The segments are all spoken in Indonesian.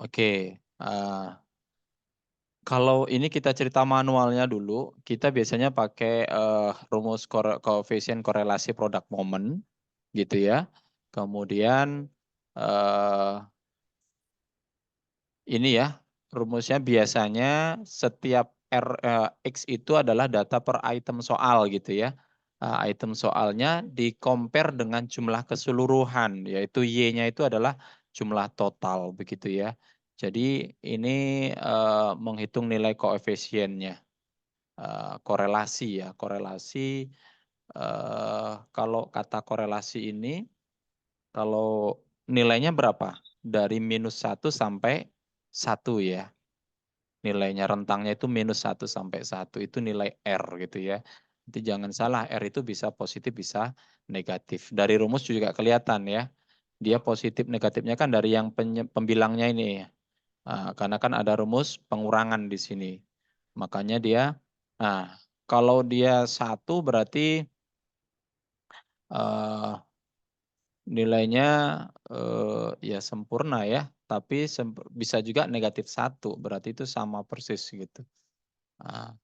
Oke, kalau ini kita cerita manualnya dulu, kita biasanya pakai rumus koefisien korelasi produk momen, gitu ya. Kemudian eh, ini ya, rumusnya biasanya setiap X itu adalah data per item soal gitu ya. Item soalnya di-compare dengan jumlah keseluruhan, yaitu Y-nya itu adalah jumlah total begitu ya. Jadi ini menghitung nilai koefisiennya, korelasi ya, korelasi. Kalau kata korelasi ini, kalau nilainya berapa? Dari -1 sampai 1 ya. Nilainya rentangnya itu -1 sampai 1 itu nilai R gitu ya. Nanti jangan salah, R itu bisa positif bisa negatif. Dari rumus juga kelihatan ya. Dia positif negatifnya kan dari yang pembilangnya ini ya. Karena kan ada rumus pengurangan di sini. Makanya dia, nah kalau dia 1 berarti eh, nilainya ya sempurna ya. Tapi bisa juga -1, berarti itu sama persis gitu. Nah,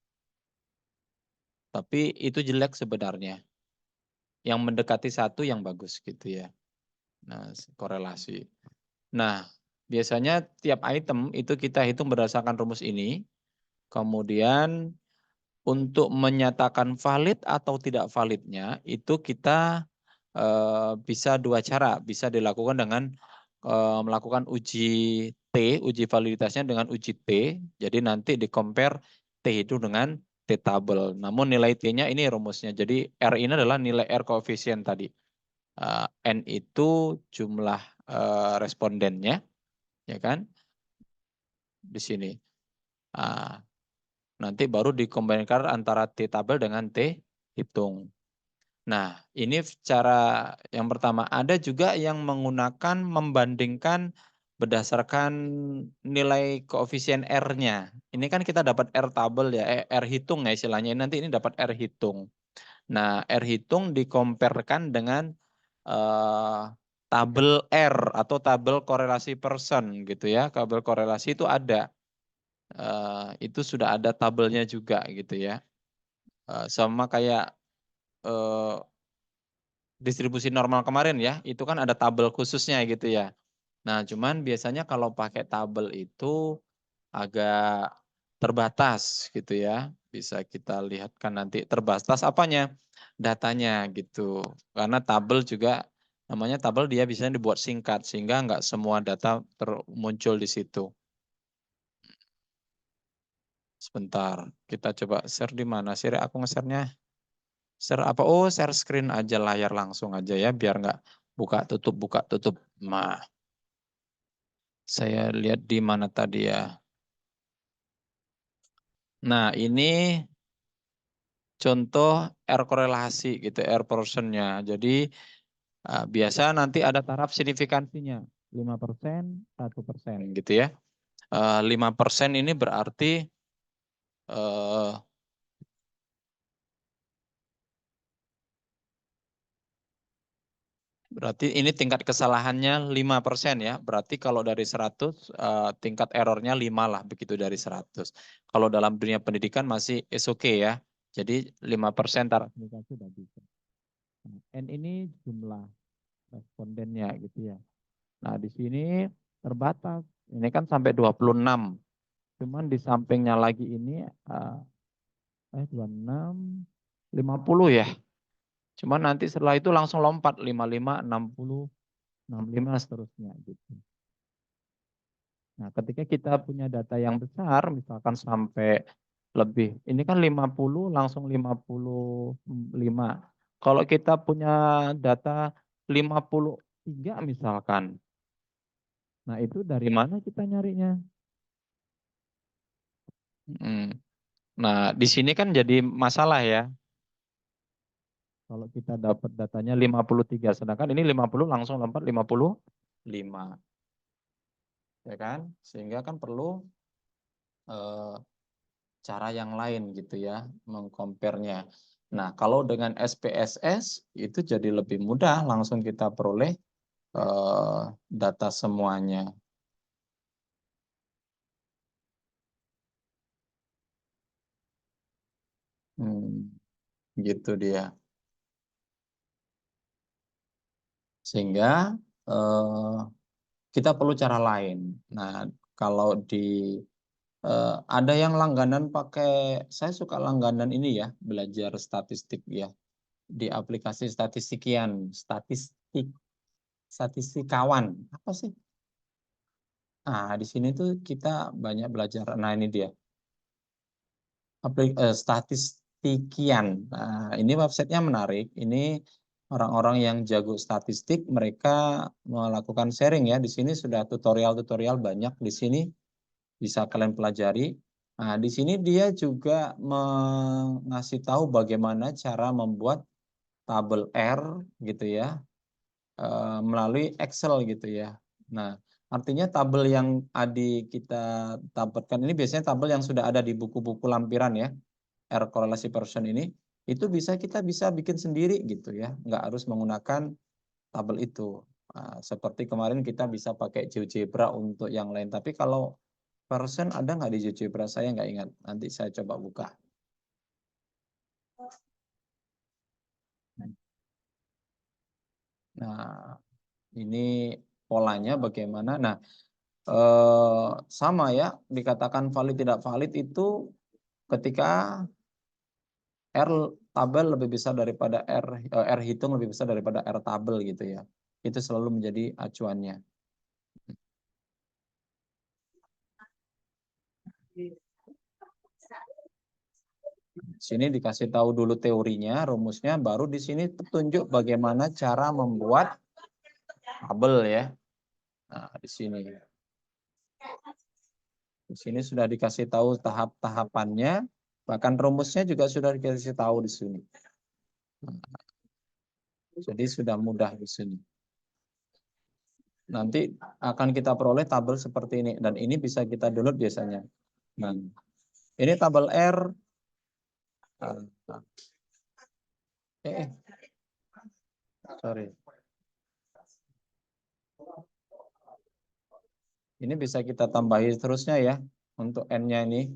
tapi itu jelek sebenarnya. Yang mendekati 1 yang bagus gitu ya. Nah, korelasi. Nah, biasanya tiap item itu kita hitung berdasarkan rumus ini. Kemudian untuk menyatakan valid atau tidak validnya itu kita bisa 2 cara. Bisa dilakukan dengan melakukan uji T, uji validitasnya dengan uji T. Jadi nanti di-compare T itu dengan T tabel. Namun nilai T-nya ini rumusnya. Jadi R ini adalah nilai R koefisien tadi. N itu jumlah respondennya, ya kan? Di sini. Nanti baru dikombinasikan antara T tabel dengan T hitung. Nah, ini cara yang pertama. Ada juga yang menggunakan membandingkan berdasarkan nilai koefisien R-nya. Ini kan kita dapat R tabel ya, R hitung ya istilahnya. Nanti ini dapat R hitung. Nah, R hitung dikomparekan dengan eh, tabel R atau tabel korelasi person gitu ya. Tabel korelasi itu ada. Itu sudah ada tabelnya juga gitu ya. Sama kayak eh, distribusi normal kemarin ya, itu kan ada tabel khususnya gitu ya. Nah, cuman biasanya kalau pakai tabel itu agak terbatas gitu ya. Bisa kita lihatkan nanti terbatas apanya? Datanya gitu. Karena tabel juga namanya tabel dia bisa dibuat singkat sehingga nggak semua data muncul di situ. Sebentar, kita coba share di mana? Share aku nge-share-nya. Share apa? Oh, share screen aja layar langsung aja ya biar nggak buka tutup buka tutup. Nah, saya lihat di mana tadi ya. Nah, ini contoh R korelasi gitu, R portionnya. Jadi biasa nanti ada taraf signifikansinya. 5%, 1% gitu ya. 5% ini berarti eh, berarti ini tingkat kesalahannya 5% ya. Berarti kalau dari 100 tingkat errornya 5 lah begitu dari 100. Kalau dalam dunia pendidikan masih is okay ya. Jadi 5% taraf signifikansi sudah bisa. N ini jumlah respondennya gitu ya. Nah, di sini terbatas. Ini kan sampai 26. Cuman di sampingnya lagi ini 26 50 ya. Cuman nanti setelah itu langsung lompat 55 60 65 seterusnya gitu. Nah, ketika kita punya data yang besar misalkan sampai lebih. Ini kan 50 langsung 55. Kalau kita punya data 53 misalkan. Nah, itu dari mana kita nyarinya? Nah, di sini kan jadi masalah ya. Kalau kita dapat datanya 53, sedangkan ini 50 langsung lompat 55. Ya kan? Sehingga kan perlu eh, cara yang lain gitu ya, mengcompare-nya. Nah, kalau dengan SPSS itu jadi lebih mudah, langsung kita peroleh data semuanya. Gitu dia. Sehingga kita perlu cara lain. Nah, kalau ada yang langganan pakai, saya suka langganan ini ya, belajar statistik ya di aplikasi Statistikian, statistikawan, apa sih? Nah, di sini tuh kita banyak belajar. Nah, ini dia. Statistikian. Nah, ini websitenya menarik. Ini orang-orang yang jago statistik, mereka melakukan sharing ya. Di sini sudah tutorial-tutorial banyak di sini bisa kalian pelajari. Nah, di sini dia juga mengasih tahu bagaimana cara membuat tabel R gitu ya, melalui Excel gitu ya. Nah, artinya tabel yang kita dapatkan ini biasanya tabel yang sudah ada di buku-buku lampiran ya. R korelasi person ini itu kita bisa bikin sendiri gitu ya, nggak harus menggunakan tabel itu. Nah, seperti kemarin kita bisa pakai GeoGebra untuk yang lain, tapi kalau person ada nggak di GeoGebra, saya nggak ingat, nanti saya coba buka. Nah, ini polanya bagaimana. Nah, sama ya, dikatakan valid tidak valid itu ketika R tabel lebih besar daripada R hitung lebih besar daripada R tabel gitu ya. Itu selalu menjadi acuannya. Sini dikasih tahu dulu teorinya, rumusnya, baru di sini petunjuk bagaimana cara membuat tabel ya. Nah, di sini. Di sini sudah dikasih tahu tahap-tahapannya, bahkan rumusnya juga sudah dikasih tahu di sini. Jadi sudah mudah di sini. Nanti akan kita peroleh tabel seperti ini, dan ini bisa kita download biasanya. Nah, ini tabel R. Sorry. Ini bisa kita tambahin terusnya ya. Untuk N-nya ini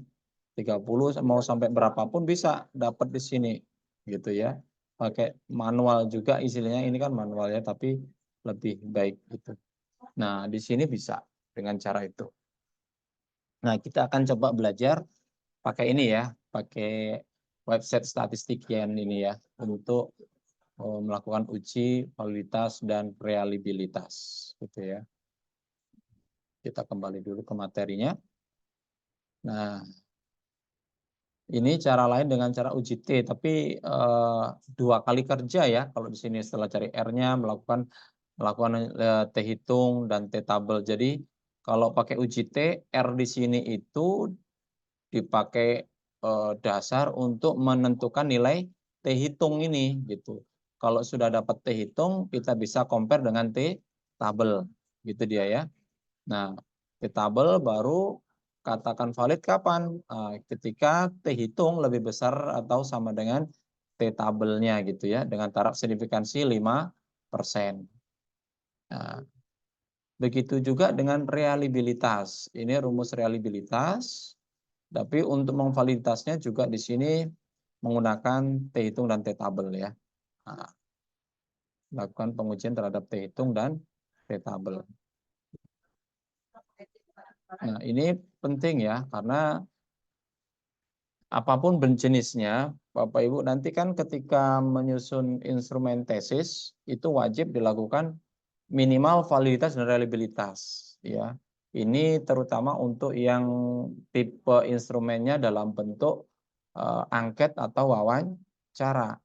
30 mau sampai berapapun bisa dapat di sini gitu ya. Pakai manual juga istilahnya, ini kan manual ya, tapi lebih baik gitu. Nah, di sini bisa dengan cara itu. Nah, kita akan coba belajar pakai ini ya, pakai website Statistikian ini ya, untuk melakukan uji validitas dan reliabilitas gitu ya. Kita kembali dulu ke materinya. Nah, ini cara lain dengan cara uji T, tapi 2 kali kerja ya. Kalau di sini setelah cari R-nya, melakukan T hitung dan T tabel. Jadi kalau pakai uji T, R di sini itu dipakai dasar untuk menentukan nilai T hitung ini gitu. Kalau sudah dapat T hitung, kita bisa compare dengan T tabel, gitu dia ya. Nah, T tabel baru katakan valid kapan? Ketika T hitung lebih besar atau sama dengan T tabelnya gitu ya, dengan taraf signifikansi 5%. Nah, begitu juga dengan reliabilitas. Ini rumus reliabilitas, tapi untuk memvaliditasnya juga di sini menggunakan T hitung dan T tabel ya. Nah, lakukan pengujian terhadap T hitung dan T tabel. Nah, ini penting ya, karena apapun jenisnya, Bapak Ibu, nanti kan ketika menyusun instrumen tesis, itu wajib dilakukan minimal validitas dan reliabilitas. Ya, ini terutama untuk yang tipe instrumennya dalam bentuk angket atau wawancara.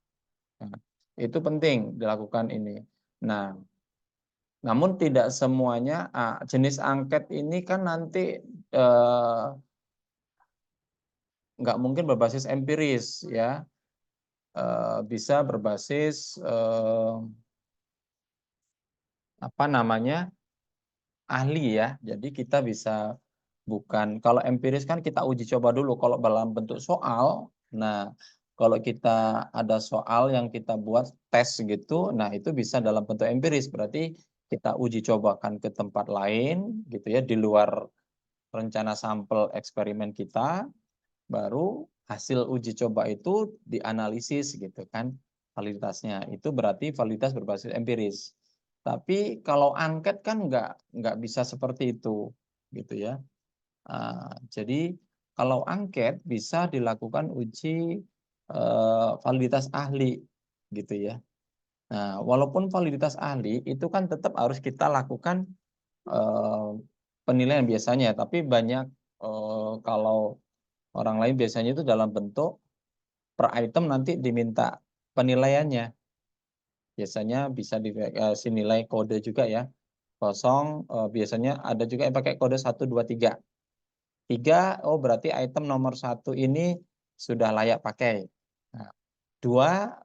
Nah, itu penting dilakukan ini. Nah, namun tidak semuanya jenis angket ini kan nanti nggak mungkin berbasis empiris ya, bisa berbasis apa namanya, ahli ya. Jadi kita bisa, bukan kalau empiris kan kita uji coba dulu kalau dalam bentuk soal. Nah, kalau kita ada soal yang kita buat tes gitu, nah itu bisa dalam bentuk empiris, berarti kita uji cobakan ke tempat lain gitu ya, di luar rencana sampel eksperimen kita, baru hasil uji coba itu dianalisis gitu kan validitasnya. Itu berarti validitas berbasis empiris. Tapi kalau angket kan nggak bisa seperti itu gitu ya. Jadi kalau angket bisa dilakukan uji validitas ahli gitu ya. Nah, walaupun validitas ahli itu kan tetap harus kita lakukan penilaian biasanya, tapi banyak kalau orang lain biasanya itu dalam bentuk per item nanti diminta penilaiannya. Biasanya bisa dikasih nilai kode juga ya. Biasanya ada juga yang pakai kode 1, 2, 3. 3, oh berarti item nomor 1 ini sudah layak pakai. Nah, 2,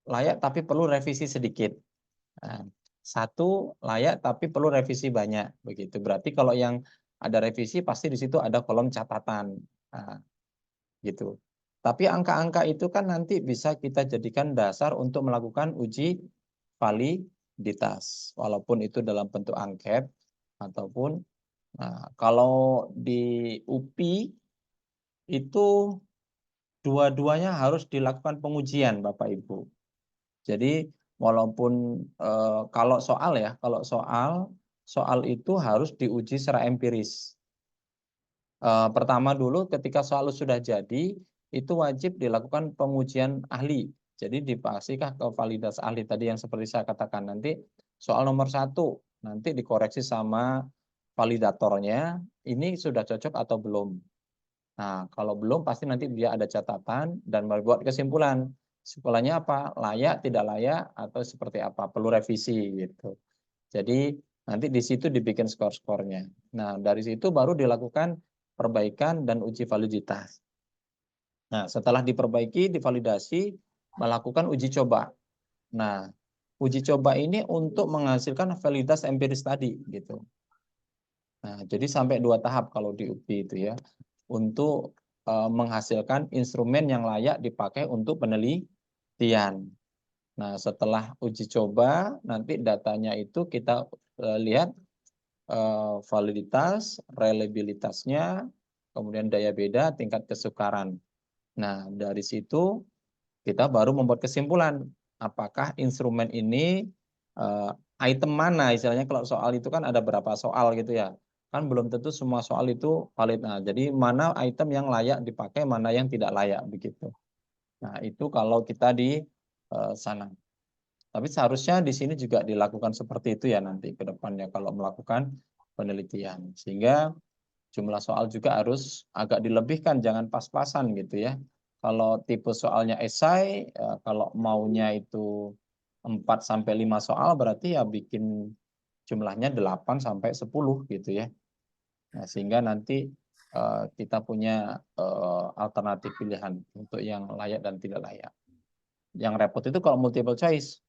layak tapi perlu revisi sedikit. Nah, 1 layak tapi perlu revisi banyak. Begitu. Berarti kalau yang ada revisi pasti di situ ada kolom catatan. Nah, gitu. Tapi angka-angka itu kan nanti bisa kita jadikan dasar untuk melakukan uji validitas. Walaupun itu dalam bentuk angket ataupun kalau di UPI itu dua-duanya harus dilakukan pengujian Bapak Ibu. Jadi walaupun kalau soal itu harus diuji secara empiris. Pertama dulu ketika soal sudah jadi itu wajib dilakukan pengujian ahli. Jadi dipasihkah ke validitas ahli tadi yang seperti saya katakan nanti soal nomor 1 nanti dikoreksi sama validatornya ini sudah cocok atau belum. Nah, kalau belum pasti nanti dia ada catatan dan membuat kesimpulan. Kesimpulannya apa? Layak, tidak layak, atau seperti apa? Perlu revisi gitu. Jadi nanti di situ dibikin skor-skornya. Nah, dari situ baru dilakukan perbaikan dan uji validitas. Nah, setelah diperbaiki, divalidasi, melakukan uji coba. Nah, uji coba ini untuk menghasilkan validitas empiris tadi gitu. Nah, jadi sampai 2 tahap kalau di UPI itu ya, untuk menghasilkan instrumen yang layak dipakai untuk penelitian. Nah, setelah uji coba, nanti datanya itu kita lihat validitas, reliabilitasnya, kemudian daya beda, tingkat kesukaran. Nah, dari situ kita baru membuat kesimpulan apakah instrumen ini item mana, istilahnya kalau soal itu kan ada berapa soal gitu ya, kan belum tentu semua soal itu valid. Nah, jadi mana item yang layak dipakai, mana yang tidak layak begitu. Nah, itu kalau kita di sana. Tapi seharusnya di sini juga dilakukan seperti itu ya nanti ke depannya kalau melakukan penelitian. Sehingga jumlah soal juga harus agak dilebihkan, jangan pas-pasan gitu ya. Kalau tipe soalnya esai, kalau maunya itu 4 sampai 5 soal berarti ya bikin jumlahnya 8 sampai 10 gitu ya. Nah, sehingga nanti kita punya alternatif pilihan untuk yang layak dan tidak layak. Yang repot itu kalau multiple choice.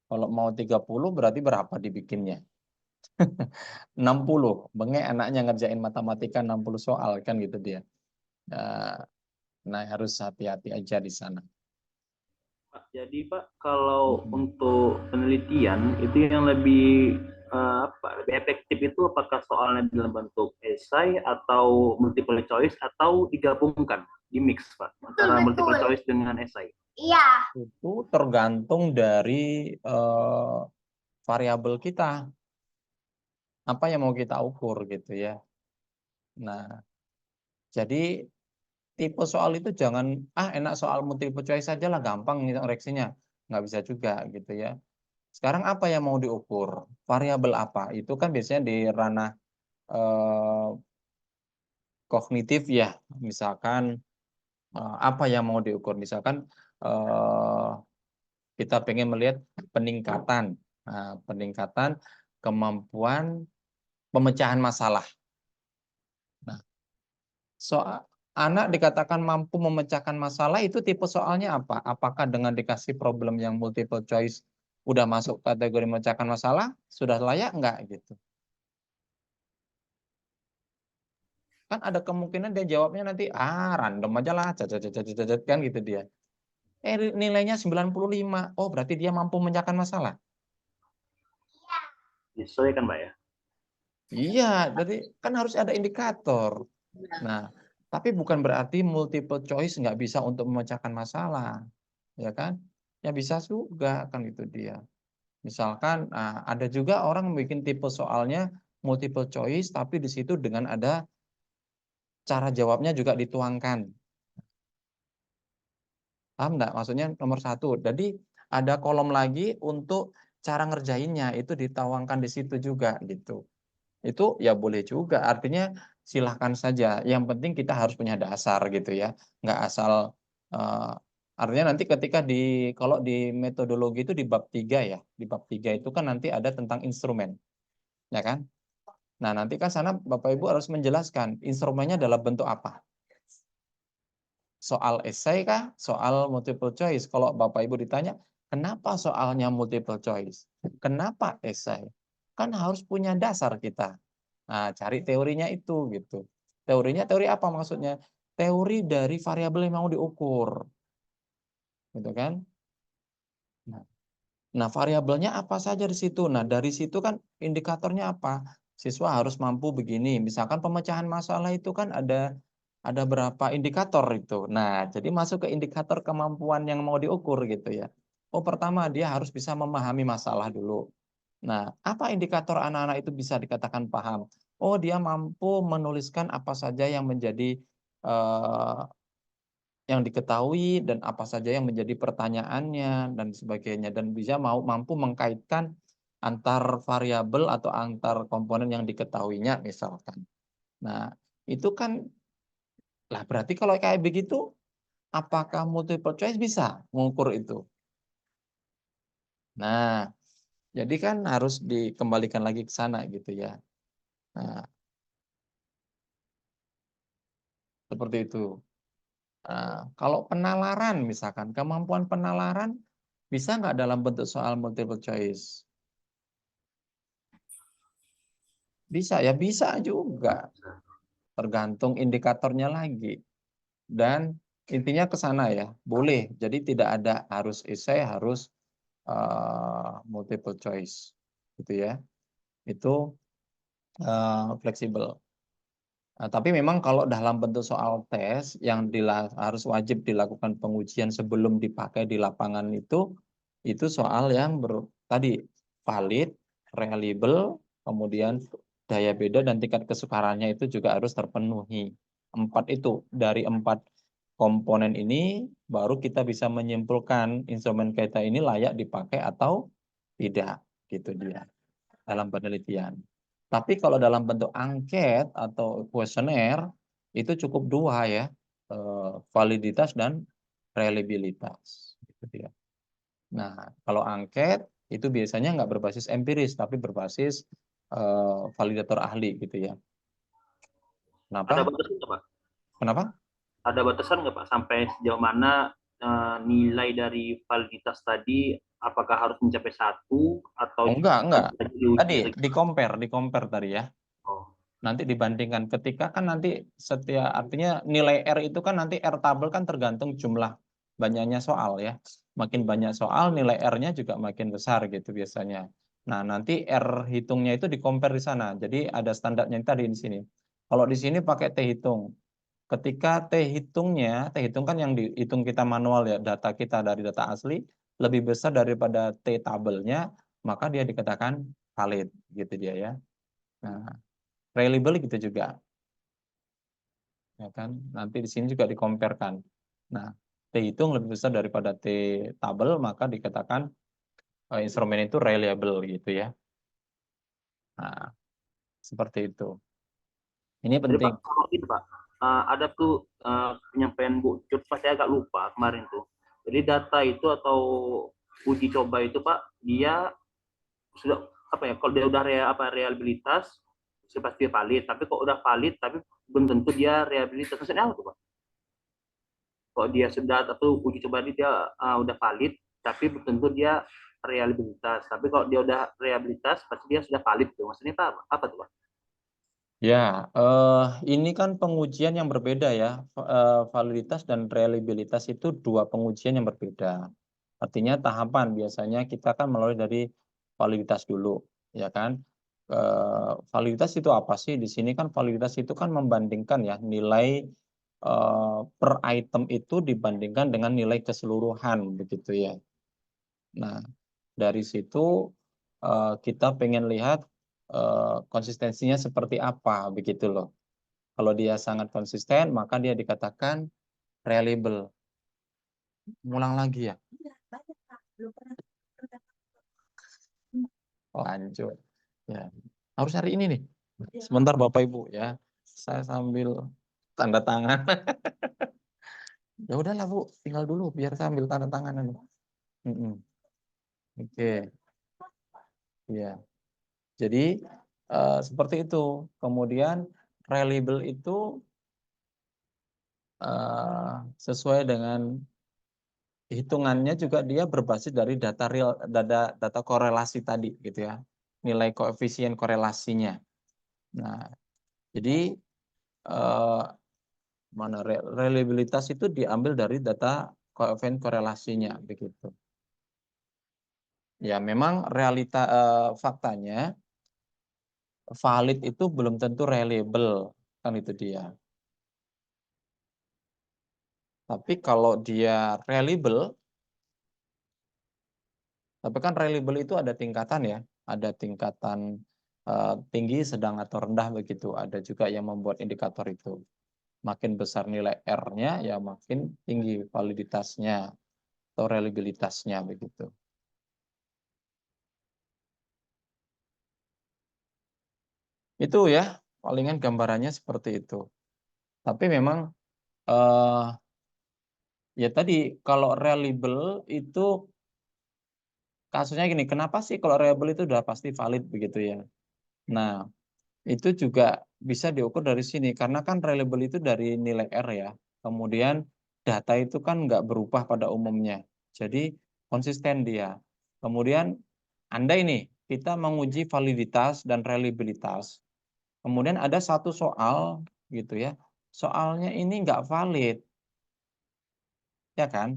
Kalau mau 30 berarti berapa dibikinnya? 60. Bengek anaknya ngerjain matematika 60 soal kan gitu dia. Nah, harus hati-hati aja di sana. Pak, jadi Pak, kalau untuk penelitian itu yang lebih lebih efektif itu apakah soalnya dalam bentuk esai atau multiple choice atau digabungkan, di mix Pak, antara multiple choice dengan esai? Iya. Itu tergantung dari variabel kita. Apa yang mau kita ukur gitu ya. Nah, jadi tipe soal itu jangan, enak soal multiple choice saja lah, gampang nih koreksinya. Nggak bisa juga gitu ya. Sekarang apa yang mau diukur? Variabel apa? Itu kan biasanya di ranah kognitif ya. Misalkan apa yang mau diukur? Misalkan kita pengen melihat peningkatan, peningkatan kemampuan pemecahan masalah. Nah, soal anak dikatakan mampu memecahkan masalah itu tipe soalnya apa? Apakah dengan dikasih problem yang multiple choice udah masuk kategori memecahkan masalah? Sudah layak enggak gitu? Kan ada kemungkinan dia jawabnya nanti random aja lah, kan gitu dia. Nilainya 95. Oh, berarti dia mampu memecahkan masalah. Disesuaikan Pak ya? Iya, jadi kan harus ada indikator. Nah, Tapi bukan berarti multiple choice nggak bisa untuk memecahkan masalah, ya kan? Ya bisa juga kan itu dia. Misalkan ada juga orang bikin tipe soalnya multiple choice, tapi di situ dengan ada cara jawabnya juga dituangkan. Paham nggak? Maksudnya nomor satu. Jadi ada kolom lagi untuk cara ngerjainnya itu dituangkan di situ juga gitu. Itu ya boleh juga. Artinya silahkan saja. Yang penting kita harus punya dasar gitu ya. Nggak asal artinya nanti ketika kalau di metodologi itu di bab 3 ya. Di bab 3 itu kan nanti ada tentang instrumen, ya kan? Nah, nanti kan sana Bapak Ibu harus menjelaskan instrumennya dalam bentuk apa. Soal esai kah? Soal multiple choice? Kalau Bapak Ibu ditanya, kenapa soalnya multiple choice? Kenapa esai? Kan harus punya dasar kita. Nah, cari teorinya itu gitu. Teorinya teori apa maksudnya? Teori dari variabel yang mau diukur. Gitu kan? Nah, variabelnya apa saja di situ? Nah, dari situ kan indikatornya apa? Siswa harus mampu begini. Misalkan pemecahan masalah itu kan ada berapa indikator itu. Nah, jadi masuk ke indikator kemampuan yang mau diukur gitu ya. Oh, pertama dia harus bisa memahami masalah dulu. Nah, apa indikator anak-anak itu bisa dikatakan paham? Oh, dia mampu menuliskan apa saja yang menjadi eh, yang diketahui dan apa saja yang menjadi pertanyaannya dan sebagainya, dan bisa mampu mengkaitkan antar variabel atau antar komponen yang diketahuinya misalkan. Nah, itu kan lah berarti kalau kayak begitu apakah multiple choice bisa mengukur itu? Nah, jadi kan harus dikembalikan lagi ke sana gitu ya. Nah, seperti itu. Nah, kalau penalaran misalkan, kemampuan penalaran bisa nggak dalam bentuk soal multiple choice? Bisa ya, bisa juga. Tergantung indikatornya lagi. Dan intinya ke sana ya, boleh. Jadi tidak ada harus esai, harus multiple choice. Gitu ya. Itu fleksibel. Nah, tapi memang kalau dalam bentuk soal tes yang harus wajib dilakukan pengujian sebelum dipakai di lapangan itu soal yang tadi valid, reliable, kemudian daya beda dan tingkat kesukarannya itu juga harus terpenuhi. 4 itu, dari 4 komponen ini baru kita bisa menyimpulkan instrumen kita ini layak dipakai atau tidak, gitu dia dalam penelitian. Tapi kalau dalam bentuk angket atau kuesioner itu cukup 2 ya, validitas dan reliabilitas. Gitu dia. Nah, kalau angket itu biasanya nggak berbasis empiris, tapi berbasis validator ahli gitu ya. Ada Kenapa? batasan nggak Pak? Kenapa? Ada batasan nggak Pak sampai sejauh mana nilai dari validitas tadi apakah harus mencapai 1 atau Oh, enggak. bisa diuji Tadi atau di-compare tadi ya. oh, Nanti dibandingkan ketika kan nanti artinya nilai R itu kan nanti R tabel kan tergantung jumlah banyaknya soal ya. Makin banyak soal nilai R-nya juga makin besar gitu biasanya. Nah, nanti R hitungnya itu di-compare di sana. Jadi ada standarnya tadi di sini. Kalau di sini pakai T hitung. Ketika T hitung kan yang dihitung kita manual ya, data kita dari data asli lebih besar daripada T tabelnya, maka dia dikatakan valid gitu dia ya. Nah, reliable gitu juga, ya kan? Nanti di sini juga dikomparekan. Nah, T hitung lebih besar daripada T tabel, maka dikatakan instrumen itu reliable gitu ya. Nah, seperti itu. Ini jadi penting. Pak kalau itu Pak ada tuh penyampaian Bu Cut pas saya agak lupa kemarin tuh. Jadi data itu atau uji coba itu Pak dia sudah apa ya kalau dia udah reliabilitas sudah pasti valid tapi kok udah valid tapi belum tentu dia reliabilitas maksudnya apa tuh Pak? Kalau dia sudah atau uji coba dia udah valid tapi belum tentu dia reliabilitas tapi kalau dia udah reliabilitas pasti dia sudah valid tuh maksudnya apa tuh Pak? Ya, ini kan pengujian yang berbeda ya. Validitas dan reliabilitas itu 2 pengujian yang berbeda. Artinya tahapan biasanya kita kan melalui dari validitas dulu, ya kan? Validitas itu apa sih? Di sini kan validitas itu kan membandingkan ya nilai per item itu dibandingkan dengan nilai keseluruhan begitu ya. Nah, dari situ kita pengen lihat konsistensinya seperti apa begitu loh. Kalau dia sangat konsisten, maka dia dikatakan reliable. Ngulang lagi ya. Lanjut. Ya. Harus hari ini nih. Sebentar Bapak Ibu ya. Saya sambil tanda tangan. Ya udahlah Bu, tinggal dulu biar saya ambil tanda tangan. Oke. Ya. Jadi seperti itu. Kemudian reliable itu sesuai dengan hitungannya juga dia berbasis dari data real, data korelasi tadi gitu ya. Nilai koefisien korelasinya. Nah, jadi mana reliabilitas itu diambil dari data koefisien korelasinya begitu. Ya, memang faktanya valid itu belum tentu reliable, kan itu dia. Tapi kalau dia reliable, tapi kan reliable itu ada tingkatan ya, ada tingkatan tinggi, sedang atau rendah begitu. Ada juga yang membuat indikator itu. Makin besar nilai R-nya, ya makin tinggi validitasnya atau reliabilitasnya begitu. Itu ya, palingan gambarannya seperti itu. Tapi memang ya tadi kalau reliable itu kasusnya gini, kenapa sih kalau reliable itu udah pasti valid begitu ya? Nah, itu juga bisa diukur dari sini karena kan reliable itu dari nilai R ya. Kemudian data itu kan nggak berubah pada umumnya. Jadi konsisten dia. Kemudian andai nih kita menguji validitas dan reliabilitas. Kemudian ada satu soal gitu ya. Soalnya ini nggak valid. Ya kan?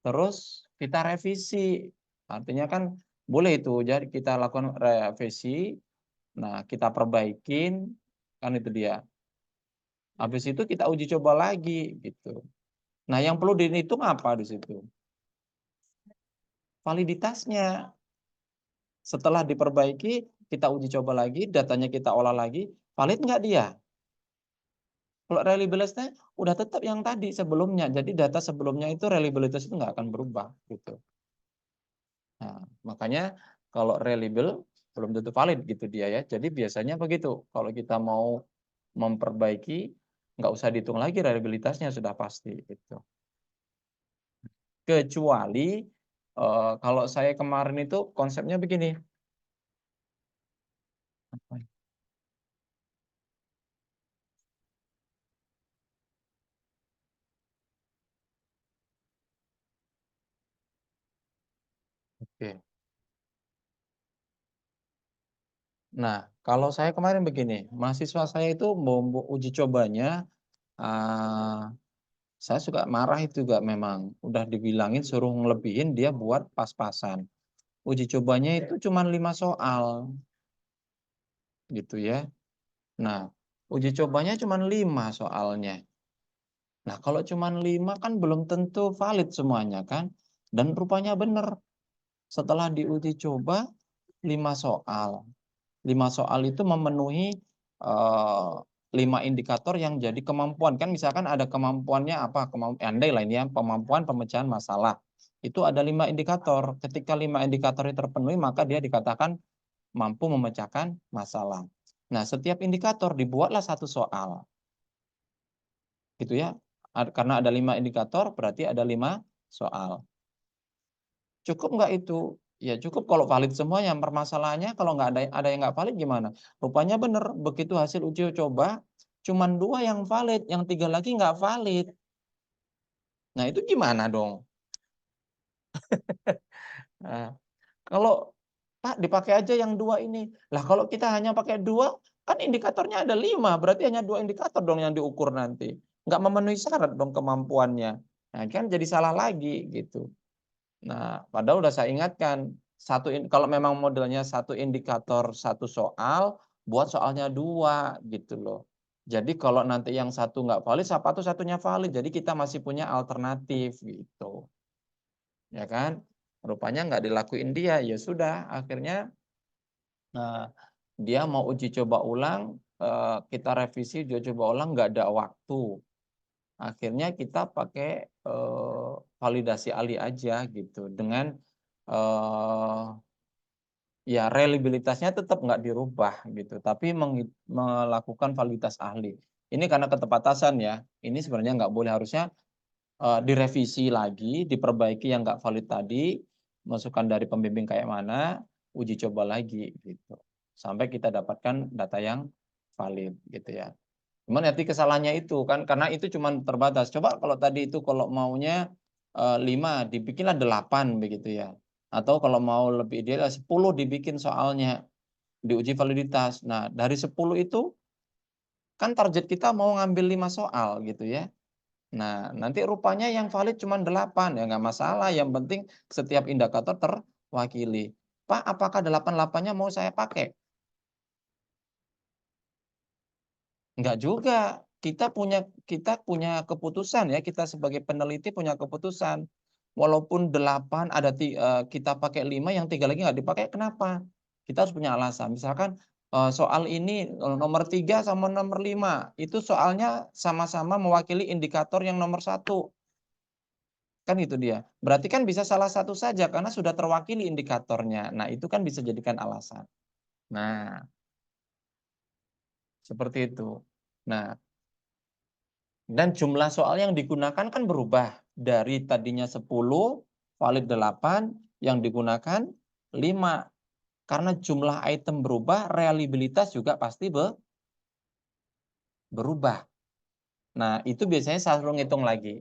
Terus kita revisi. Artinya kan boleh itu. Jadi kita lakukan revisi. Nah, kita perbaikin. Kan itu dia. Habis itu kita uji coba lagi gitu. Nah, yang perlu dihitung apa di situ? Validitasnya. Setelah diperbaiki, kita uji coba lagi, datanya kita olah lagi, valid nggak dia? Kalau reliabilitasnya udah tetap yang tadi sebelumnya. Jadi data sebelumnya itu reliabilitas itu nggak akan berubah gitu. Nah, makanya kalau reliable belum tentu valid gitu dia ya. Jadi biasanya begitu. Kalau kita mau memperbaiki, nggak usah dihitung lagi reliabilitasnya sudah pasti gitu. Kecuali kalau saya kemarin itu konsepnya begini. Oke. Nah, kalau saya kemarin begini, mahasiswa saya itu mau uji cobanya, saya suka marah itu juga memang. Udah dibilangin suruh ngelebihin, dia buat pas-pasan. Uji cobanya itu cuma 5 soal, gitu ya. Nah, uji cobanya cuma 5 soalnya. Nah, kalau cuma 5 kan belum tentu valid semuanya kan. Dan rupanya benar. Setelah diuji coba, 5 soal. 5 soal itu memenuhi 5 indikator yang jadi kemampuan. Kan misalkan ada kemampuannya apa? Andai lah ini ya, kemampuan pemecahan masalah. Itu ada 5 indikator. Ketika 5 indikator itu terpenuhi, maka dia dikatakan mampu memecahkan masalah. Nah, setiap indikator dibuatlah satu soal. Gitu ya. Karena ada 5 indikator, berarti ada 5 soal. Cukup nggak itu? Ya cukup kalau valid semuanya. Permasalahannya kalau nggak ada yang nggak valid gimana? Rupanya benar, begitu hasil uji coba, cuman 2 yang valid, yang 3 lagi nggak valid. Nah itu gimana dong? Nah, kalau Pak dipakai aja yang 2 ini. Lah kalau kita hanya pakai 2, kan indikatornya ada 5, berarti hanya 2 indikator dong yang diukur nanti. Nggak memenuhi syarat dong kemampuannya. Nah kan jadi salah lagi gitu. Nah, padahal udah saya ingatkan, kalau memang modelnya satu indikator satu soal, buat soalnya 2 gitu loh. Jadi kalau nanti yang satu nggak valid, siapa tuh satunya valid. Jadi kita masih punya alternatif gitu. Ya kan? Rupanya nggak dilakuin dia, ya sudah akhirnya dia mau uji coba ulang, kita revisi uji coba ulang nggak ada waktu. Akhirnya kita pakai validasi ahli aja gitu dengan ya reliabilitasnya tetap nggak dirubah gitu, tapi melakukan validitas ahli. Ini karena keterbatasan ya. Ini sebenarnya nggak boleh, harusnya direvisi lagi, diperbaiki yang nggak valid tadi, masukan dari pembimbing kayak mana, uji coba lagi gitu. Sampai kita dapatkan data yang valid gitu ya. Cuman nanti kesalahannya itu kan karena itu cuman terbatas. Coba kalau tadi itu kalau maunya 5 dibikinlah 8 begitu ya. Atau kalau mau lebih ideal 10 dibikin soalnya, diuji validitas. Nah, dari 10 itu kan target kita mau ngambil 5 soal gitu ya. Nah, nanti rupanya yang valid cuma 8, ya nggak masalah, yang penting setiap indikator terwakili. Pak, apakah 8-8-nya mau saya pakai? Enggak juga. Kita punya keputusan ya, kita sebagai peneliti punya keputusan. Walaupun 8 kita pakai 5, yang 3 lagi nggak dipakai, kenapa? Kita harus punya alasan. Misalkan, soal ini, nomor 3 sama nomor 5, itu soalnya sama-sama mewakili indikator yang nomor 1. Kan itu dia. Berarti kan bisa salah satu saja karena sudah terwakili indikatornya. Nah, itu kan bisa jadikan alasan. Nah, seperti itu. Nah, dan jumlah soal yang digunakan kan berubah. Dari tadinya 10, valid 8, yang digunakan 5. Karena jumlah item berubah, reliabilitas juga pasti berubah. Nah, itu biasanya saya suruh ngitung lagi.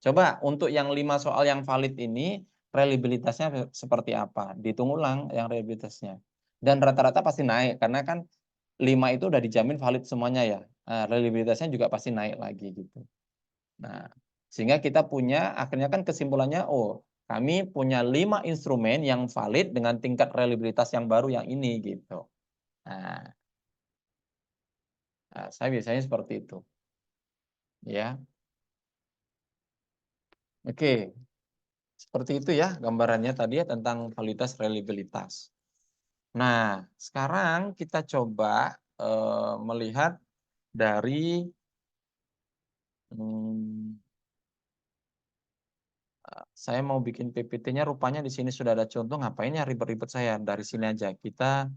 Coba untuk yang 5 soal yang valid ini, reliabilitasnya seperti apa? Dihitung ulang yang reliabilitasnya. Dan rata-rata pasti naik, karena kan 5 itu udah dijamin valid semuanya ya. Nah, reliabilitasnya juga pasti naik lagi gitu. Nah, sehingga kita punya, akhirnya kan kesimpulannya, oh kami punya 5 instrumen yang valid dengan tingkat reliabilitas yang baru yang ini gitu. Nah, saya biasanya seperti itu. Ya, oke. Seperti itu ya gambarannya tadi ya tentang validitas reliabilitas. Nah, sekarang kita coba melihat dari hmm, saya mau bikin PPT-nya, rupanya di sini sudah ada contoh, ngapain ya ribet-ribet saya, dari sini aja. Kita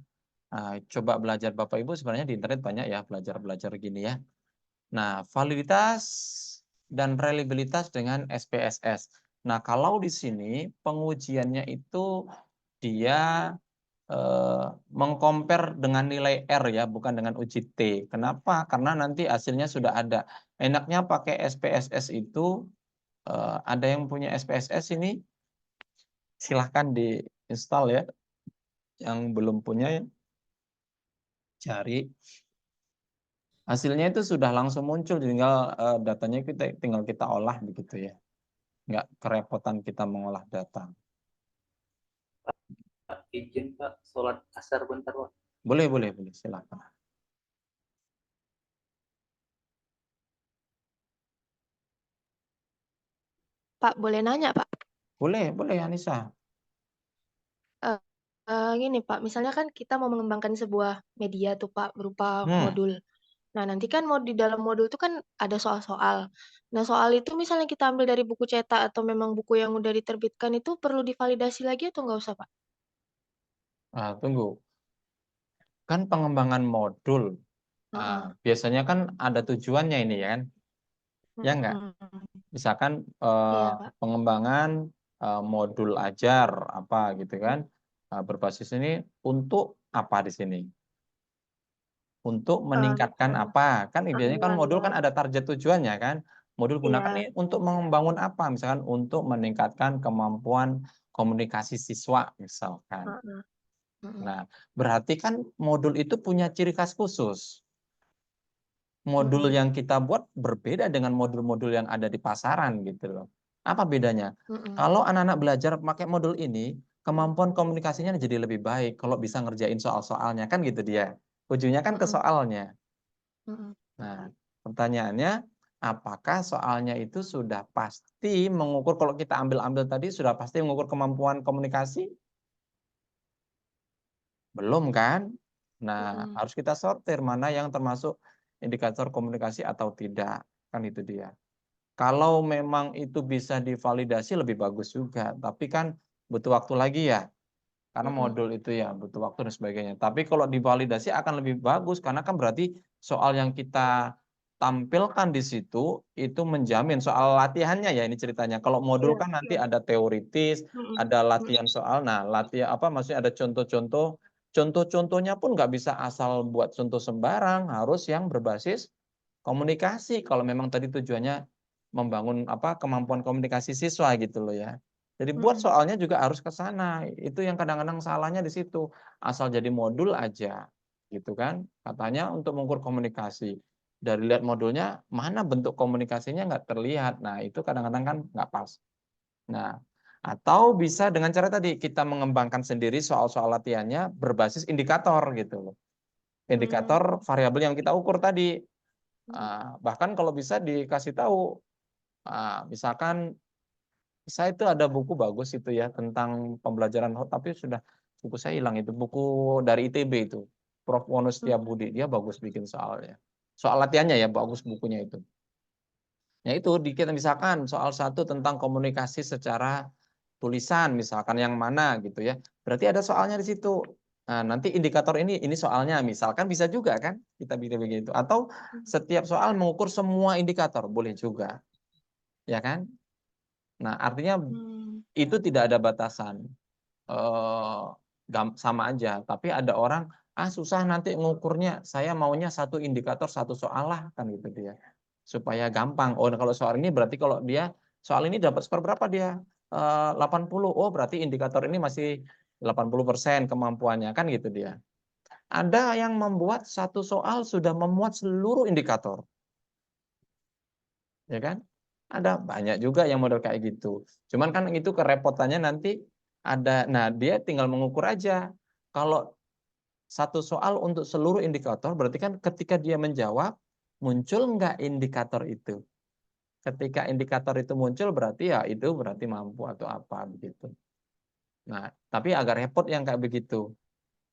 coba belajar, Bapak Ibu sebenarnya di internet banyak ya belajar-belajar gini ya. Nah, validitas dan reliabilitas dengan SPSS. Nah, kalau di sini pengujiannya itu dia mengcompare dengan nilai R ya, bukan dengan uji T. Kenapa? Karena nanti hasilnya sudah ada. Enaknya pakai SPSS itu, ada yang punya SPSS ini, silahkan di-install ya. Yang belum punya ya, cari. Hasilnya itu sudah langsung muncul, tinggal datanya tinggal kita olah begitu ya. Nggak kerepotan kita mengolah data. Pak, izin Pak, sholat asar bentar Pak. Boleh, boleh, boleh, silakan. Pak, boleh nanya, Pak? Boleh, boleh Anissa. Eh, Gini, Pak, misalnya kan kita mau mengembangkan sebuah media tuh, Pak, berupa Hmm. modul. Nah, nanti kan mau di dalam modul itu kan ada soal-soal. Nah, soal itu misalnya kita ambil dari buku cetak atau memang buku yang udah diterbitkan itu perlu divalidasi lagi atau nggak usah, Pak? Tunggu. Kan pengembangan modul, Heeh. biasanya kan ada tujuannya ini ya kan? Ya enggak? Mm-mm. Misalkan Iya, Pak. pengembangan modul ajar apa gitu kan, berbasis ini untuk apa di sini? Untuk meningkatkan Misalnya apa? Kan biasanya kan modul kan ya. ada target tujuannya kan? Modul gunakan Iya. ini untuk membangun apa? Misalkan untuk meningkatkan kemampuan komunikasi siswa misalkan. Heeh. Mm-mm. Nah, berarti kan modul itu punya ciri khas khusus. Modul Mm-mm. yang kita buat berbeda dengan modul-modul yang ada di pasaran gitu loh. Apa bedanya? Mm-mm. Kalau anak-anak belajar pakai modul ini, kemampuan komunikasinya jadi lebih baik kalau bisa ngerjain soal-soalnya kan gitu dia. Ujungnya kan ke Mm-mm. soalnya. Mm-mm. Nah, pertanyaannya, apakah soalnya itu sudah pasti mengukur, kalau kita ambil-ambil tadi, sudah pasti mengukur kemampuan komunikasi? Belum kan? Nah, harus kita sortir mana yang termasuk indikator komunikasi atau tidak. Kan itu dia. Kalau memang itu bisa divalidasi lebih bagus juga, tapi kan butuh waktu lagi ya. Karena modul itu ya butuh waktu dan sebagainya. Tapi kalau divalidasi akan lebih bagus karena kan berarti soal yang kita tampilkan di situ itu menjamin soal latihannya ya ini ceritanya. Kalau modul Iya, kan nanti iya. ada teoritis, ada latihan soal. Nah, latihan apa maksudnya ada contoh-contoh. Contoh-contohnya pun nggak bisa asal buat contoh sembarang, harus yang berbasis komunikasi. Kalau memang tadi tujuannya membangun apa kemampuan komunikasi siswa gitu loh ya. Jadi buat soalnya juga harus ke sana. Itu yang kadang-kadang salahnya di situ. Asal jadi modul aja gitu kan. Katanya untuk mengukur komunikasi. Dari lihat modulnya mana bentuk komunikasinya nggak terlihat. Nah, itu kadang-kadang kan nggak pas. Nah, atau bisa dengan cara tadi kita mengembangkan sendiri soal-soal latihannya berbasis indikator gitu loh. Indikator variabel yang kita ukur tadi. Bahkan kalau bisa dikasih tahu, misalkan saya itu ada buku bagus itu ya tentang pembelajaran tapi sudah buku saya hilang itu, buku dari ITB itu, Prof. Wono Setiabudi, dia bagus bikin soalnya. Soal latihannya ya bagus bukunya itu. Ya itu kita misalkan soal satu tentang komunikasi secara tulisan misalkan yang mana gitu ya. Berarti ada soalnya di situ. Nah, nanti indikator ini soalnya misalkan bisa juga kan kita bikin begitu. Atau setiap soal mengukur semua indikator boleh juga. Ya kan? Nah, artinya itu tidak ada batasan. Eh, sama aja, tapi ada orang susah nanti ngukurnya, saya maunya satu indikator satu soal lah kan gitu dia. Supaya gampang. Oh, kalau soal ini berarti kalau dia soal ini dapat skor berapa dia? 80. Oh, berarti indikator ini masih 80% kemampuannya kan gitu dia. Ada yang membuat satu soal sudah memuat seluruh indikator. Ya kan? Ada banyak juga yang model kayak gitu. Cuman kan itu kerepotannya nanti ada, nah dia tinggal mengukur aja. Kalau satu soal untuk seluruh indikator, berarti kan ketika dia menjawab, muncul nggak indikator itu. Ketika indikator itu muncul, berarti ya itu berarti mampu atau apa begitu. Nah, tapi agak repot yang kayak begitu.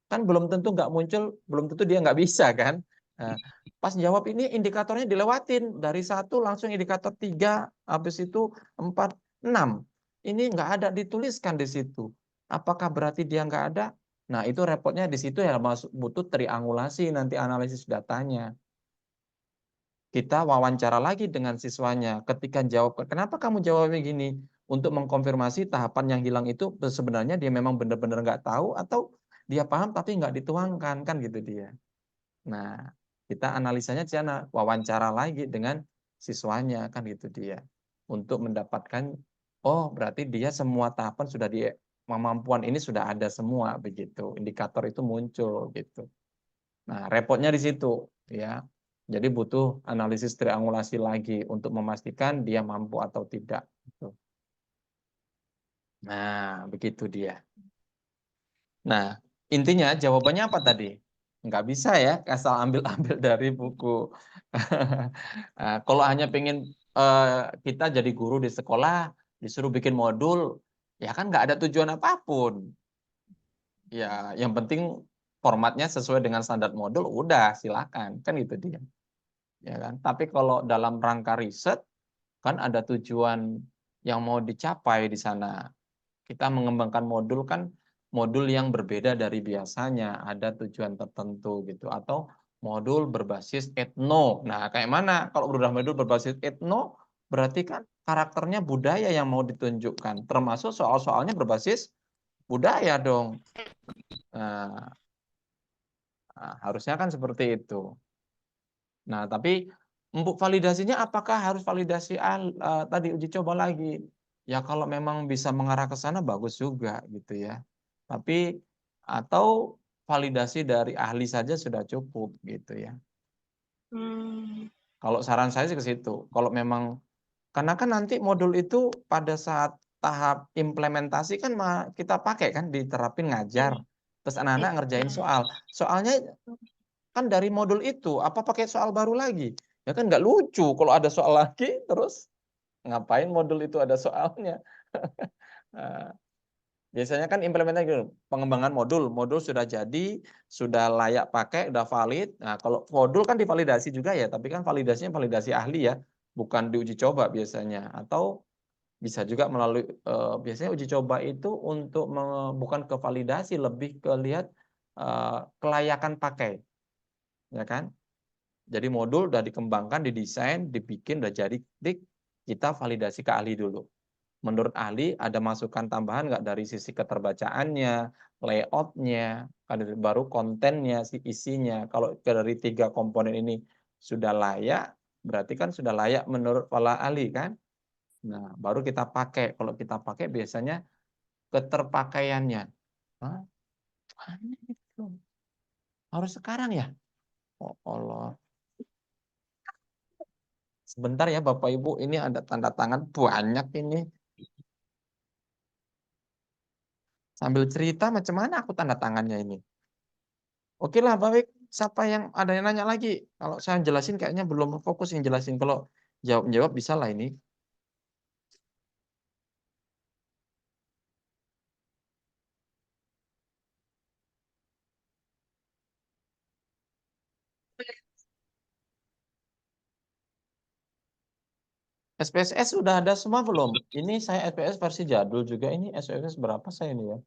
Kan belum tentu nggak muncul, belum tentu dia nggak bisa kan. Nah, pas jawab ini indikatornya dilewatin. Dari 1 langsung indikator 3, habis itu 4, 6. Ini nggak ada dituliskan di situ. Apakah berarti dia nggak ada? Nah, itu repotnya di situ ya butuh triangulasi nanti analisis datanya. Kita wawancara lagi dengan siswanya. Ketika jawab, kenapa kamu jawabnya gini? Untuk mengkonfirmasi tahapan yang hilang itu sebenarnya dia memang benar-benar nggak tahu atau dia paham tapi nggak dituangkan kan gitu dia. Nah, kita analisanya di sana, wawancara lagi dengan siswanya kan gitu dia. Untuk mendapatkan, oh berarti dia semua tahapan sudah di kemampuan ini sudah ada semua begitu. Indikator itu muncul gitu. Nah, repotnya di situ ya. Jadi butuh analisis triangulasi lagi untuk memastikan dia mampu atau tidak. Gitu. Nah, begitu dia. Nah, intinya jawabannya apa tadi? Nggak bisa ya, asal ambil-ambil dari buku. Nah, kalau hanya pengen kita jadi guru di sekolah, disuruh bikin modul, ya kan nggak ada tujuan apapun. Ya, yang penting formatnya sesuai dengan standar modul, udah silakan, kan itu dia. Ya kan? Tapi kalau dalam rangka riset, kan ada tujuan yang mau dicapai di sana. Kita mengembangkan modul kan modul yang berbeda dari biasanya, ada tujuan tertentu gitu atau modul berbasis etno. Nah, kayak mana kalau udah modul berbasis etno berarti kan karakternya budaya yang mau ditunjukkan, termasuk soal-soalnya berbasis budaya dong. Nah, harusnya kan seperti itu. Nah, tapi untuk validasinya apakah harus validasi tadi uji coba lagi? Ya kalau memang bisa mengarah ke sana bagus juga gitu ya. Tapi atau validasi dari ahli saja sudah cukup gitu ya. Kalau saran saya sih ke situ. Kalau memang karena kan nanti modul itu pada saat tahap implementasi kan kita pakai kan diterapin ngajar. Terus anak-anak ngerjain soal. Soalnya kan dari modul itu, apa pakai soal baru lagi? Ya kan nggak lucu kalau ada soal lagi, terus ngapain modul itu ada soalnya. Nah, biasanya kan implementasi gitu, pengembangan modul sudah jadi, sudah layak pakai, sudah valid. Nah, kalau modul kan divalidasi juga ya, tapi kan validasinya validasi ahli ya, bukan diuji coba biasanya. Atau bisa juga melalui biasanya uji coba itu untuk bukan ke validasi, lebih ke lihat kelayakan pakai, ya kan? Jadi modul udah dikembangkan, didesain, dibikin, udah jadi, kita validasi ke ahli dulu. Menurut ahli ada masukan tambahan nggak dari sisi keterbacaannya, layoutnya, baru kontennya, isinya. Kalau dari 3 komponen ini sudah layak, berarti kan sudah layak menurut para ahli kan? Nah, baru kita pakai. Kalau kita pakai biasanya keterpakaiannya. Hah? Aneh itu. Harus sekarang ya? Oh Allah. Sebentar ya Bapak Ibu, ini ada tanda tangan banyak ini. Sambil cerita macam mana aku tanda tangannya ini. Oke lah, baik. Siapa yang ada yang nanya lagi? Kalau saya jelasin kayaknya belum fokus yang jelasin. Kalau jawab bisa lah ini. SPSS sudah ada semua belum? Ini saya SPSS versi jadul juga. Ini SPSS berapa saya ini ya?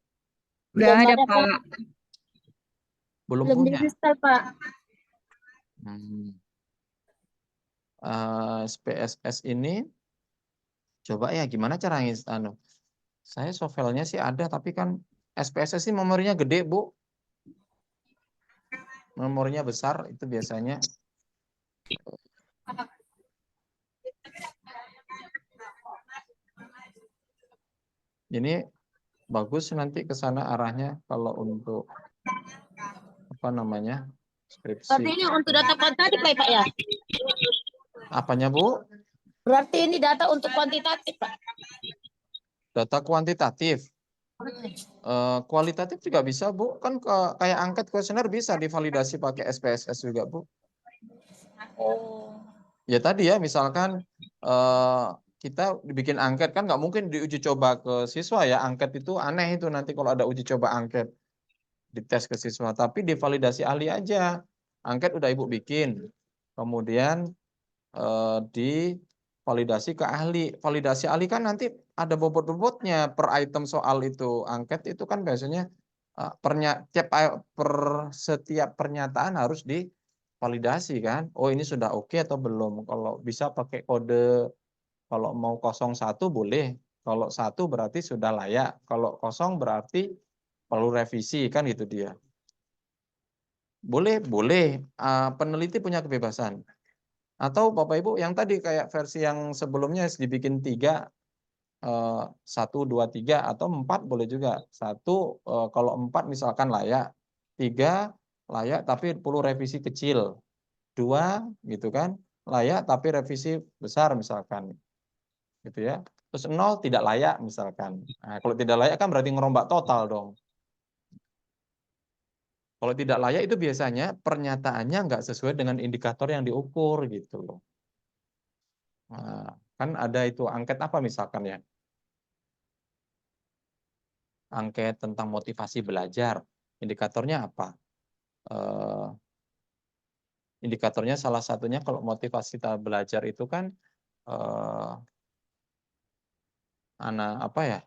Udah ada, Pak. Belum Belum punya. di-install, Pak. SPSS ini coba ya gimana cara anu. Saya softwarenya sih ada tapi kan SPSS sih memorinya gede, Bu. Memorinya besar itu biasanya. Ini bagus nanti ke sana arahnya kalau untuk apa namanya? Skripsi. Berarti ini untuk data kuantitatif, Pak ya? Apanya, Bu? Berarti ini data untuk kuantitatif, Pak. Data kuantitatif. Kualitatif juga bisa, Bu. Kan kayak angket kuesioner bisa divalidasi pakai SPSS juga, Bu. Oh. Ya tadi ya, misalkan kita dibikin angket kan nggak mungkin diuji coba ke siswa ya. Angket itu aneh itu nanti kalau ada uji coba angket dites ke siswa. Tapi divalidasi ahli aja. Angket udah Ibu bikin. Kemudian divalidasi ke ahli. Validasi ahli kan nanti ada bobot-bobotnya per item soal itu. Angket itu kan biasanya per setiap pernyataan harus divalidasi kan. Oh ini sudah oke atau belum. Kalau bisa pakai kode, kalau mau 01 boleh. Kalau 1 berarti sudah layak. Kalau 0 berarti perlu revisi kan gitu dia. Boleh, boleh. Peneliti punya kebebasan. Atau Bapak Ibu yang tadi kayak versi yang sebelumnya dibikin 3, 1, 2, 3 atau 4 boleh juga. 1 kalau 4 misalkan layak, 3 layak tapi perlu revisi kecil. 2 gitu kan, layak tapi revisi besar misalkan. Gitu ya. Terus 0 tidak layak misalkan. Nah, kalau tidak layak kan berarti ngerombak total dong. Kalau tidak layak itu biasanya pernyataannya nggak sesuai dengan indikator yang diukur gitu loh. Nah, kan ada itu angket apa misalkan ya? Angket tentang motivasi belajar. Indikatornya apa? Indikatornya salah satunya kalau motivasi belajar itu kan apa ya?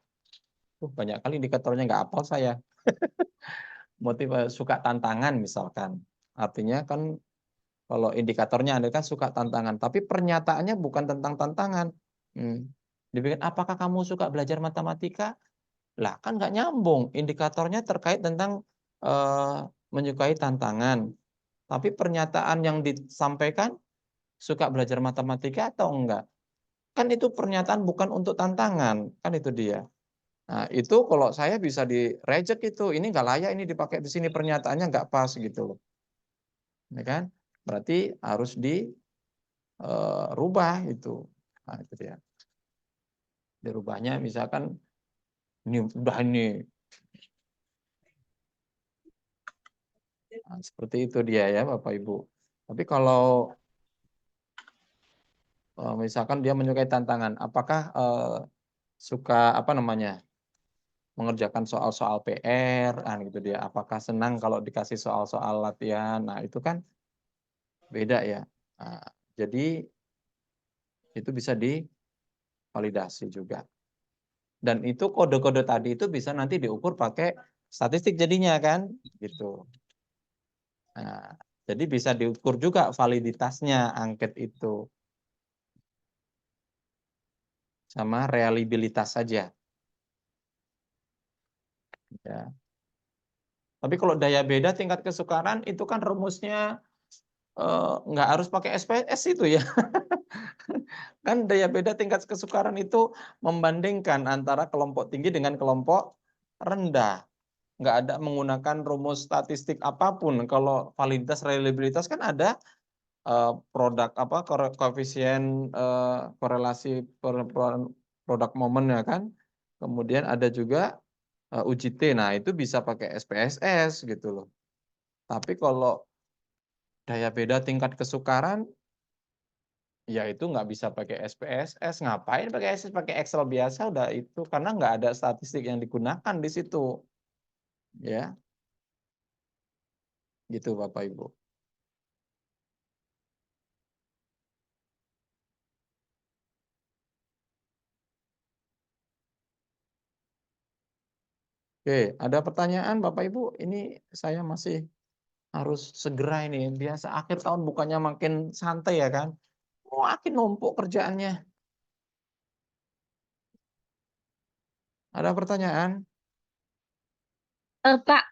Banyak kali indikatornya nggak hafal saya. Motivasi suka tantangan misalkan. Artinya kan kalau indikatornya Anda kan suka tantangan, tapi pernyataannya bukan tentang tantangan. Dibikin apakah kamu suka belajar matematika? Lah kan nggak nyambung. Indikatornya terkait tentang menyukai tantangan. Tapi pernyataan yang disampaikan suka belajar matematika atau enggak? Kan itu pernyataan bukan untuk tantangan, kan itu dia. Nah, itu kalau saya bisa di-reject itu, ini enggak layak ini dipakai di sini pernyataannya enggak pas gitu loh. Ya kan? Berarti harus dirubah itu. Nah, itu dia. Dirubahnya misalkan ini udah ini Nah, seperti itu dia ya Bapak Ibu. Tapi kalau misalkan dia menyukai tantangan, apakah suka apa namanya mengerjakan soal-soal PR, gitu dia. Apakah senang kalau dikasih soal-soal latihan? Nah itu kan beda ya. Nah, jadi itu bisa divalidasi juga. Dan itu kode-kode tadi itu bisa nanti diukur pakai statistik jadinya kan, gitu. Nah, jadi bisa diukur juga validitasnya angket itu. Sama reliabilitas saja. Ya. Tapi kalau daya beda tingkat kesukaran itu kan rumusnya nggak harus pakai SPS itu ya. Kan daya beda tingkat kesukaran itu membandingkan antara kelompok tinggi dengan kelompok rendah. Nggak ada menggunakan rumus statistik apapun. Kalau validitas reliabilitas kan ada produk apa koefisien korelasi produk momen ya kan. Kemudian ada juga uji T. Nah, itu bisa pakai SPSS gitu loh. Tapi kalau daya beda tingkat kesukaran ya itu nggak bisa pakai SPSS. Ngapain pakai SPSS? Pakai Excel biasa udah itu karena nggak ada statistik yang digunakan di situ. Ya, gitu Bapak Ibu. Oke, ada pertanyaan Bapak Ibu? Ini saya masih harus segera ini. Biasa akhir tahun bukannya makin santai ya kan? Makin numpuk kerjaannya. Ada pertanyaan? Pak,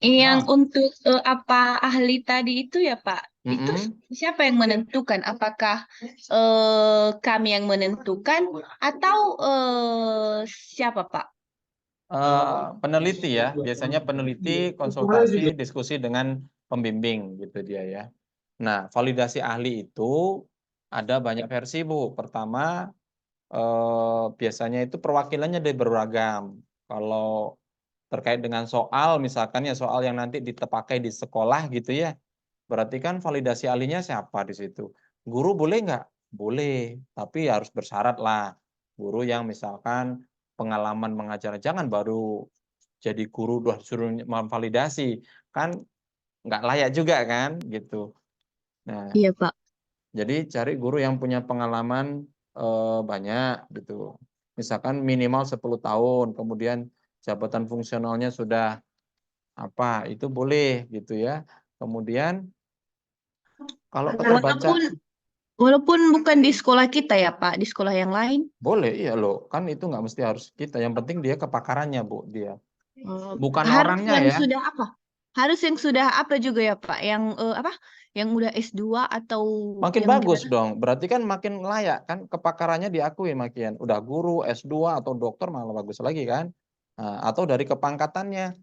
yang Nah. untuk apa ahli tadi itu ya Pak, itu Mm-mm. siapa yang menentukan? Apakah kami yang menentukan atau siapa Pak? Peneliti ya, biasanya peneliti konsultasi diskusi dengan pembimbing gitu dia ya. Nah, validasi ahli itu ada banyak versi Bu. Pertama, biasanya itu perwakilannya dari beragam. Kalau terkait dengan soal, misalkan ya soal yang nanti dipakai di sekolah gitu ya, berarti kan validasi ahlinya siapa di situ? Guru boleh nggak? Boleh, tapi harus bersyarat lah. Guru yang misalkan pengalaman mengajar, jangan baru jadi guru udah suruh memvalidasi, kan nggak layak juga kan gitu. Nah, Iya Pak. jadi cari guru yang punya pengalaman banyak gitu. Misalkan minimal 10 tahun, kemudian jabatan fungsionalnya sudah apa, itu boleh gitu ya. Kemudian kalau keterbaca Walaupun bukan di sekolah kita ya Pak, di sekolah yang lain. boleh, iya loh. Kan itu nggak mesti harus kita. Yang penting dia kepakarannya, Bu, dia. Bukan Harus orangnya yang ya. sudah apa? Harus yang sudah apa juga ya Pak? Yang apa? Yang udah S2 atau Makin yang bagus gimana? dong. Berarti kan makin layak kan kepakarannya diakui makin. Udah guru, S2 atau dokter malah bagus lagi kan. Nah, atau dari kepangkatannya.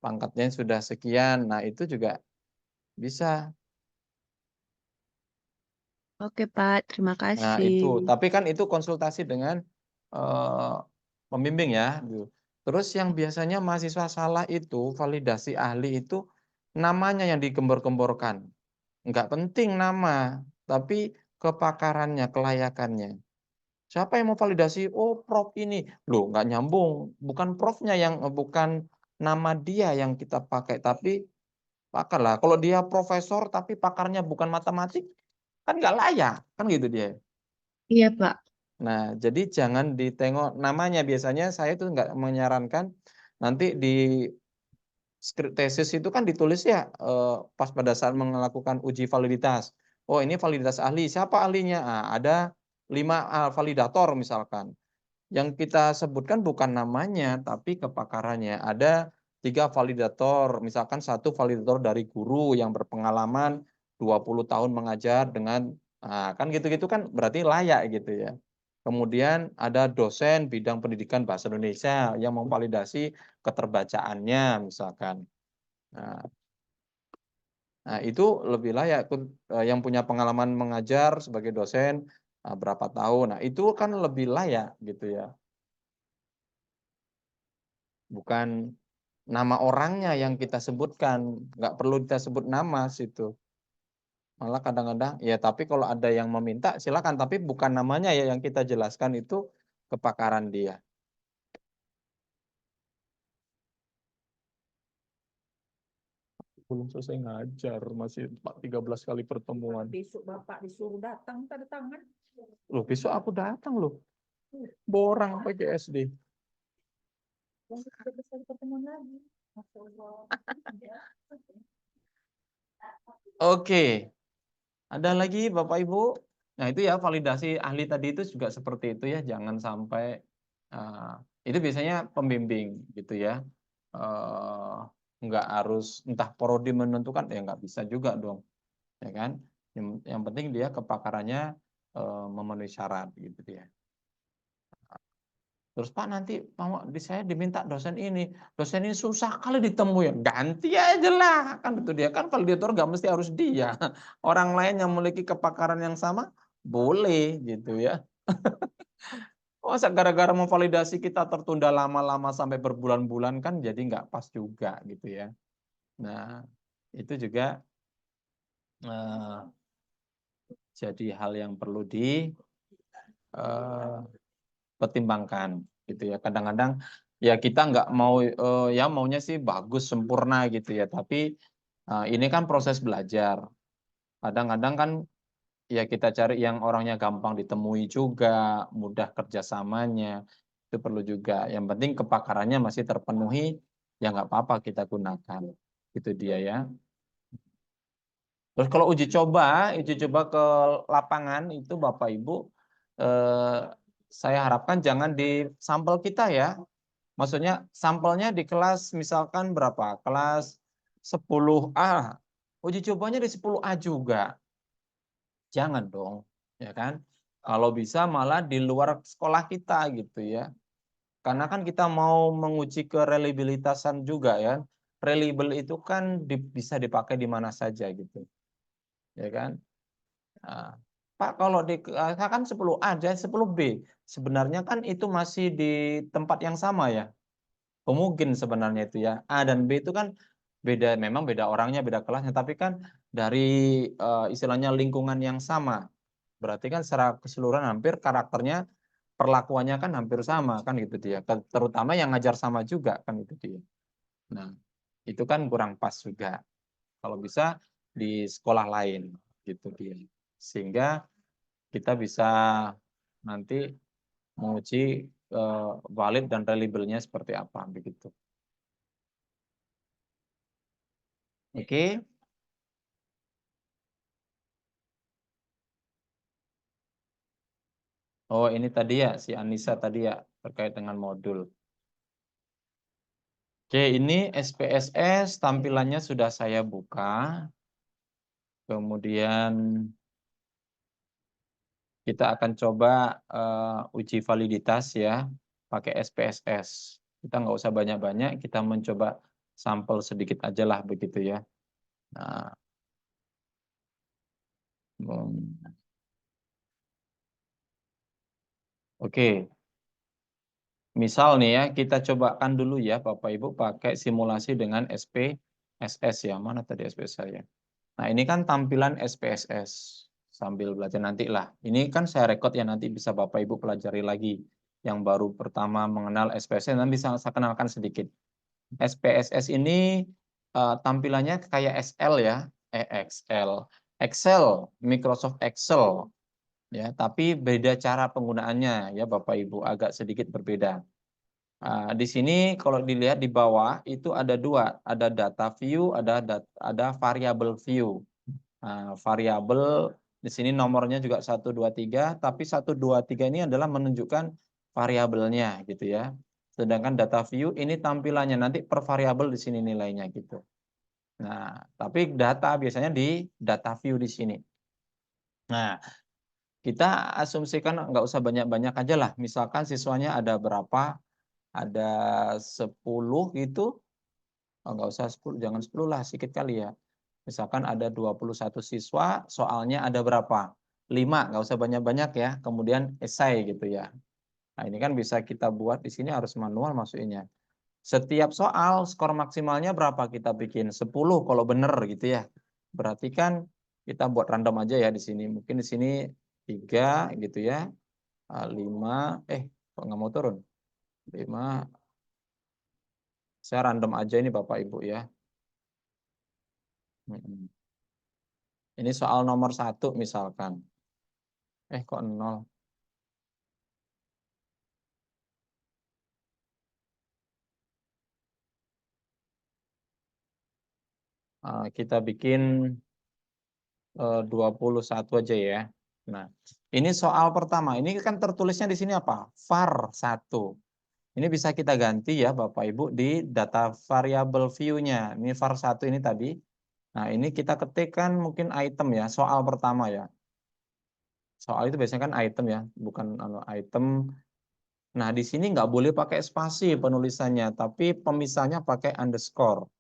Pangkatnya sudah sekian. Nah, itu juga bisa. Oke Pak, terima Nah, kasih. itu. Tapi kan itu konsultasi dengan eh, pembimbing ya. Gitu. Terus yang biasanya mahasiswa salah itu, validasi ahli itu namanya yang digembor-gemborkan. Enggak penting nama, tapi kepakarannya, kelayakannya. Siapa yang mau validasi? Oh, prof ini. Loh, nggak nyambung. Bukan profnya yang, bukan nama dia yang kita pakai, tapi pakar lah. Kalau dia profesor tapi pakarnya bukan matematik, kan nggak layak. Kan gitu dia. Iya Pak. Nah, jadi jangan ditengok namanya. Biasanya saya tuh nggak menyarankan nanti di skrip tesis itu kan ditulis ya pas pada saat melakukan uji validitas. Oh, ini validitas ahli. Siapa ahlinya? Ah, ada 5 validator misalkan. Yang kita sebutkan bukan namanya, tapi kepakarannya. Ada 3 validator, misalkan 1 validator dari guru yang berpengalaman 20 tahun mengajar dengan, kan gitu-gitu kan berarti layak gitu ya. Kemudian ada dosen bidang pendidikan bahasa Indonesia yang memvalidasi keterbacaannya misalkan. Nah, itu lebih layak yang punya pengalaman mengajar sebagai dosen berapa tahun. Nah, itu kan lebih layak gitu ya. Bukan nama orangnya yang kita sebutkan, nggak perlu kita sebut nama situ. Malah kadang-kadang, ya tapi kalau ada yang meminta silakan, tapi bukan namanya ya yang kita jelaskan, itu kepakaran dia. Belum selesai ngajar, masih 13 kali pertemuan. Besok Bapak disuruh datang, tanda tangan. Loh, besok aku datang loh. Borang pakai SD. Yang 13 kali pertemuan lagi. Masya Allah. Oke. Ada lagi Bapak Ibu? Nah itu ya validasi ahli tadi itu juga seperti itu ya. Jangan sampai, itu biasanya pembimbing gitu ya. Nggak harus entah prodi menentukan, ya nggak bisa juga dong. Ya kan? Yang penting dia kepakarannya memenuhi syarat gitu dia. Terus Pak nanti saya diminta dosen ini susah kali ditemui, ganti aja lah, kan itu dia, kan validator nggak mesti harus dia, orang lain yang memiliki kepakaran yang sama boleh gitu ya. Masa gara-gara memvalidasi kita tertunda lama-lama sampai berbulan-bulan, kan jadi nggak pas juga gitu ya. Nah itu juga jadi hal yang perlu pertimbangkan gitu ya. Kadang-kadang ya kita nggak mau, ya maunya sih bagus sempurna gitu ya, tapi ini kan proses belajar. Kadang-kadang kan ya kita cari yang orangnya gampang ditemui juga, mudah kerjasamanya, itu perlu juga. Yang penting kepakarannya masih terpenuhi, ya nggak apa-apa kita gunakan. Itu dia ya. Terus kalau uji coba ke lapangan itu Bapak Ibu, saya harapkan jangan di sampel kita ya. Maksudnya sampelnya di kelas misalkan berapa? Kelas 10A. Uji cobanya di 10A juga. Jangan dong, ya kan? Kalau bisa malah di luar sekolah kita gitu ya. Karena kan kita mau menguji kereliabilitasan juga ya. Reliable itu kan bisa dipakai di mana saja gitu. Ya kan? Nah, Pak kalau di kan 10A dan 10B, sebenarnya kan itu masih di tempat yang sama ya. Mungkin sebenarnya itu ya. A dan B itu kan beda, memang beda orangnya, beda kelasnya, tapi kan dari istilahnya lingkungan yang sama. Berarti kan secara keseluruhan hampir karakternya, perlakuannya kan hampir sama kan gitu dia. Terutama yang ngajar sama juga kan itu dia. Nah, itu kan kurang pas juga. Kalau bisa di sekolah lain gitu dia. Sehingga kita bisa nanti menguji valid dan reliable-nya seperti apa begitu. Oke. Oh, ini tadi ya si Anissa tadi ya terkait dengan modul. Oke, ini SPSS tampilannya sudah saya buka. Kemudian kita akan coba uji validitas ya pakai SPSS. Kita nggak usah banyak-banyak, kita mencoba sampel sedikit aja lah begitu ya. Nah, oke. Misal nih ya, kita cobakan dulu ya Bapak Ibu pakai simulasi dengan SPSS ya. Mana tadi SPSS saya? Nah, ini kan tampilan SPSS. Sambil belajar nanti lah. Ini kan saya rekod ya, nanti bisa Bapak Ibu pelajari lagi. Yang baru pertama mengenal SPSS, nanti bisa saya kenalkan sedikit. SPSS ini tampilannya kayak SL ya. Excel, Microsoft Excel. Ya, tapi beda cara penggunaannya ya Bapak Ibu, agak sedikit berbeda. Di sini kalau dilihat di bawah itu ada dua, ada data view, ada variable view. Variabel di sini nomornya juga 1 2 3, tapi 1 2 3 ini adalah menunjukkan variabelnya gitu ya. Sedangkan data view ini tampilannya, nanti per variabel di sini nilainya gitu. Nah, tapi data biasanya di data view di sini. Nah, kita asumsikan nggak usah banyak-banyak aja lah. Misalkan siswanya ada berapa? Ada 10 gitu. Oh, nggak usah 10, jangan 10 lah, sedikit kali ya. Misalkan ada 21 siswa, soalnya ada berapa? 5, nggak usah banyak-banyak ya. Kemudian esai gitu ya. Nah, ini kan bisa kita buat di sini harus manual masukinnya. Setiap soal skor maksimalnya berapa kita bikin? 10 kalau benar gitu ya. Berarti kan kita buat random aja ya di sini. Mungkin di sini 3 gitu ya. 5, kok nggak mau turun? 5, saya random aja ini Bapak Ibu ya. Ini soal nomor 1 misalkan. Kok 0? Kita bikin 21 aja ya. Nah, ini soal pertama. Ini kan tertulisnya di sini apa? var 1. Ini bisa kita ganti ya Bapak Ibu di data variable view-nya. Ini var 1 ini tadi. Nah, ini kita ketikkan mungkin item ya, soal pertama ya. Soal itu biasanya kan item ya, bukan item. Nah, di sini nggak boleh pakai spasi penulisannya, tapi pemisahnya pakai underscore.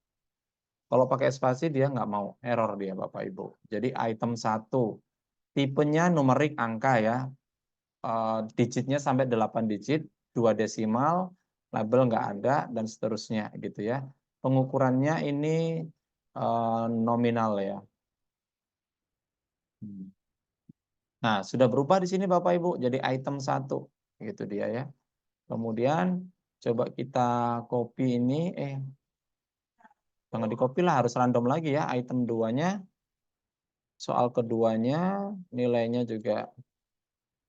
Kalau pakai spasi dia nggak mau, error dia Bapak Ibu. Jadi item 1, tipenya numerik angka ya, digitnya sampai 8 digit, 2 desimal, label nggak ada, dan seterusnya gitu ya. Pengukurannya ini nominal ya. Nah, sudah berubah di sini Bapak Ibu, jadi item 1, gitu dia ya. Kemudian coba kita copy ini, jangan di copy lah, harus random lagi ya, item 2-nya. Soal keduanya, nilainya juga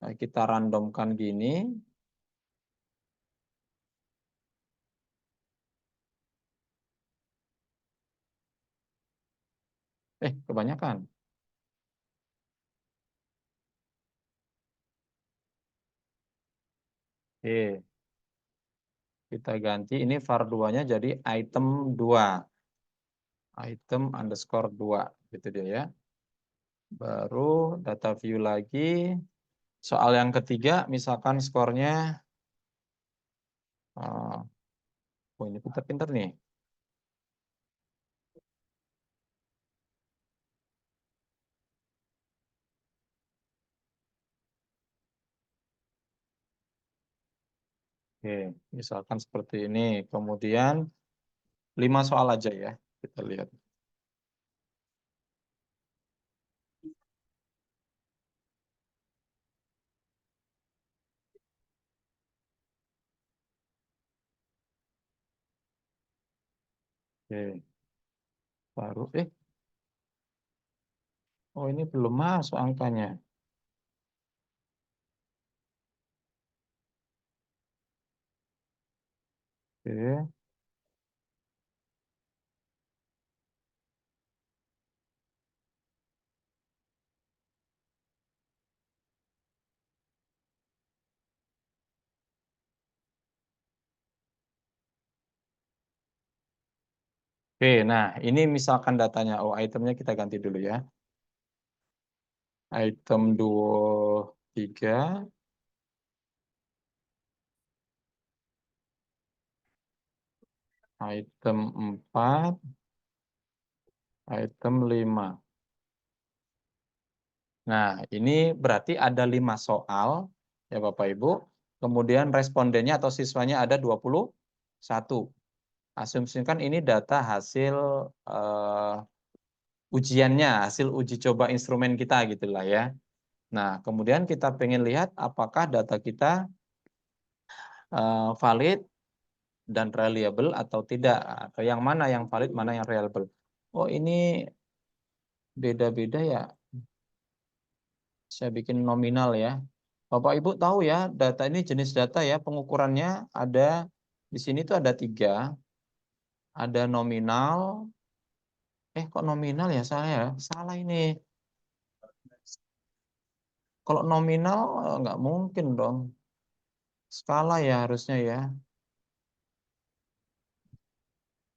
kita randomkan gini. Kebanyakan. Oke. Kita ganti ini var 2-nya jadi item 2. Item underscore 2. Gitu dia ya. Baru data view lagi. Soal yang ketiga, misalkan skornya. Ini pinter-pinter nih. Oke, misalkan seperti ini. Kemudian 5 soal aja ya. Kita lihat. Oke. Baru oh ini belum masuk angkanya. Oke. Oke, nah ini misalkan datanya. Oh, itemnya kita ganti dulu ya. Item 23. Item 4. Item 5. Nah, ini berarti ada 5 soal ya Bapak Ibu. Kemudian respondennya atau siswanya ada 21. Asumsikan ini data hasil ujiannya, hasil uji coba instrumen kita gitulah ya. Nah, kemudian kita pengen lihat apakah data kita valid dan reliable atau tidak. Atau yang mana yang valid, mana yang reliable. Oh, ini beda-beda ya. Saya bikin nominal ya. Bapak Ibu tahu ya, data ini jenis data ya, pengukurannya ada di sini tuh ada 3. Ada nominal. Kok nominal ya salah ya? Salah ini. Kalau nominal nggak mungkin dong. Skala ya harusnya ya.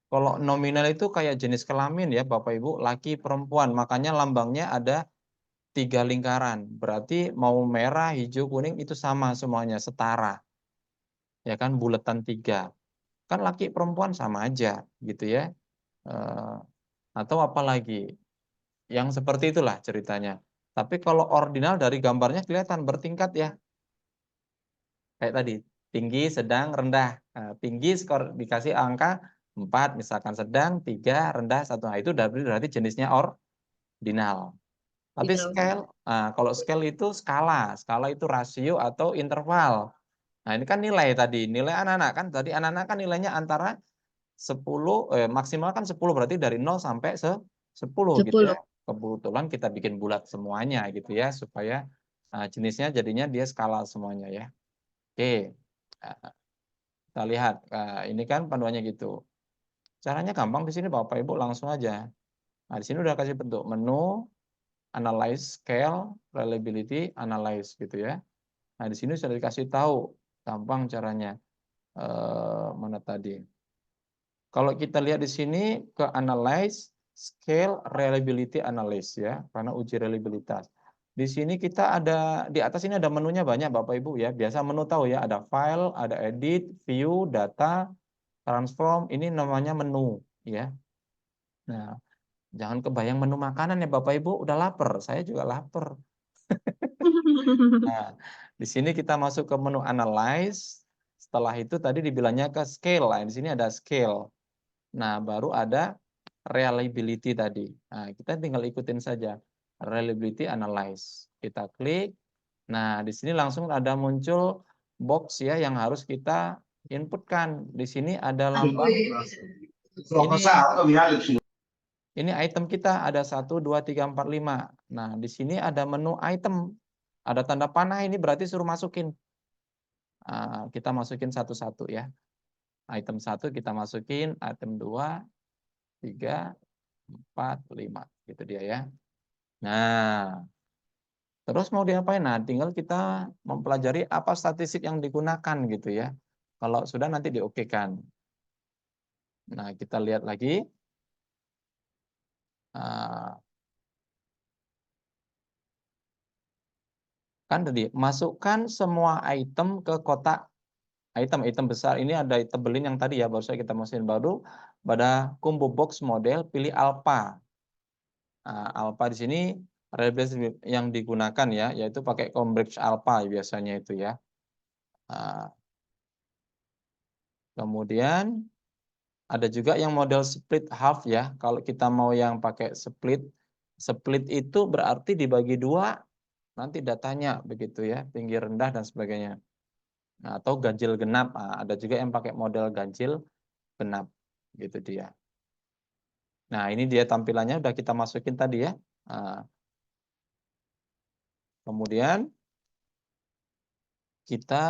Kalau nominal itu kayak jenis kelamin ya Bapak Ibu, laki perempuan. Makanya lambangnya ada 3 lingkaran. Berarti mau merah, hijau, kuning itu sama semuanya, setara. Ya kan, buletan 3. Kan laki perempuan sama aja gitu ya. Atau apalagi. Yang seperti itulah ceritanya. Tapi kalau ordinal dari gambarnya kelihatan bertingkat ya. Kayak tadi, tinggi, sedang, rendah. Nah, tinggi skor dikasih angka 4, misalkan sedang 3, rendah 1. Nah, itu berarti jenisnya ordinal. Tapi scale, kalau scale itu skala. Skala itu rasio atau interval. Nah, ini kan nilai tadi, nilai anak-anak kan tadi anak-anak kan nilainya antara 10 maksimal kan 10 berarti dari 0 sampai 10 gitu ya. Kebetulan kita bikin bulat semuanya gitu ya supaya jenisnya jadinya dia skala semuanya ya. Oke. Kita lihat. Ini kan panduannya gitu. Caranya gampang di sini Bapak Ibu langsung aja. Nah, di sini udah kasih bentuk menu, analyze, scale, reliability, analyze gitu ya. Nah, di sini sudah dikasih tahu gampang caranya. Mana tadi? Kalau kita lihat di sini ke analyze, scale, reliability analysis ya, karena uji reliabilitas. Di sini kita ada di atas ini ada menunya banyak Bapak Ibu ya. Biasa menu tahu ya, ada file, ada edit, view, data, transform, ini namanya menu ya. Nah, jangan kebayang menu makanan ya Bapak Ibu, udah lapar, saya juga lapar. Nah, di sini kita masuk ke menu analyze. Setelah itu tadi dibilangnya ke scale. Nah, di sini ada scale. Nah, baru ada reliability tadi. Nah, kita tinggal ikutin saja. Reliability analyze. Kita klik. Nah, di sini langsung ada muncul box ya yang harus kita inputkan. Di sini ada lambang. Ini item kita ada 1, 2, 3, 4, 5. Nah, di sini ada menu item. Ada tanda panah ini berarti suruh masukin. Kita masukin satu-satu ya. Item 1 kita masukin, item 2, 3, 4, 5. Gitu dia ya. Nah, terus mau diapain? Nah, tinggal kita mempelajari apa statistik yang digunakan gitu ya. Kalau sudah nanti diokekan. Nah, kita lihat lagi. Kan tadi masukkan semua item ke kotak item besar. Ini ada tebelin yang tadi ya, baru saja kita masukin baru pada combo box model pilih alpha. Alpha di sini reliability yang digunakan ya, yaitu pakai Cambridge alpha biasanya itu ya. Kemudian ada juga yang model split half ya. Kalau kita mau yang pakai split itu berarti dibagi 2 nanti datanya begitu ya, tinggi rendah dan sebagainya. Nah, atau ganjil genap. Ada juga yang pakai model ganjil genap gitu dia. Nah, ini dia tampilannya udah kita masukin tadi ya. Kemudian kita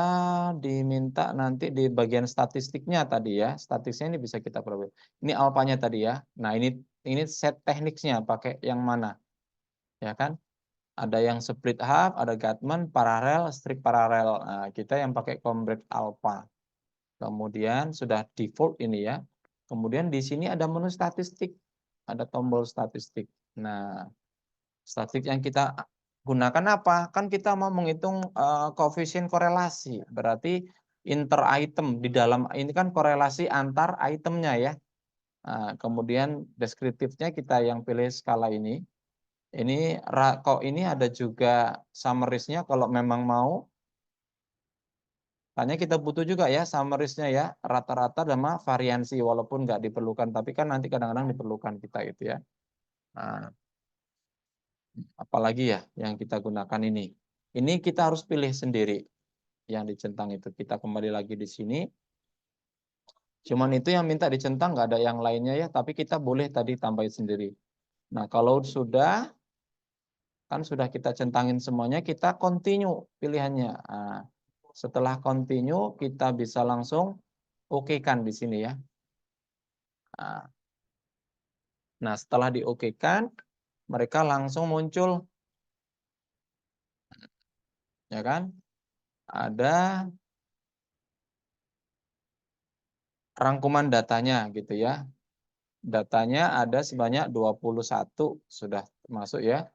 diminta nanti di bagian statistiknya tadi ya. Statistiknya ini bisa kita peroleh. Ini alpanya tadi ya. Nah, ini set tekniknya pakai yang mana? Ya kan? Ada yang split half, ada Gatman, paralel, strict paralel. Nah, kita yang pakai Cambridge alpha. Kemudian sudah default ini ya. Kemudian di sini ada menu statistik. Ada tombol statistik. Nah, statistik yang kita gunakan apa? Kan kita mau menghitung koefisien korelasi. Berarti inter item di dalam ini kan korelasi antar itemnya ya. Nah, kemudian deskriptifnya kita yang pilih skala ini. Ini kok ini ada juga summaries-nya kalau memang mau. Hanya kita butuh juga ya summaries-nya ya, rata-rata sama variansi walaupun nggak diperlukan, tapi kan nanti kadang-kadang diperlukan kita itu ya. Nah, apalagi ya yang kita gunakan ini. Ini kita harus pilih sendiri yang dicentang itu. Kita kembali lagi di sini. Cuman itu yang minta dicentang, nggak ada yang lainnya ya, tapi kita boleh tadi tambahin sendiri. Nah, kalau sudah kan sudah kita centangin semuanya, kita continue pilihannya. Nah, setelah continue kita bisa langsung okekan di sini ya. Nah, setelah diokekan, mereka langsung muncul, ya kan? Ada rangkuman datanya gitu ya. Datanya ada sebanyak 21 sudah masuk ya.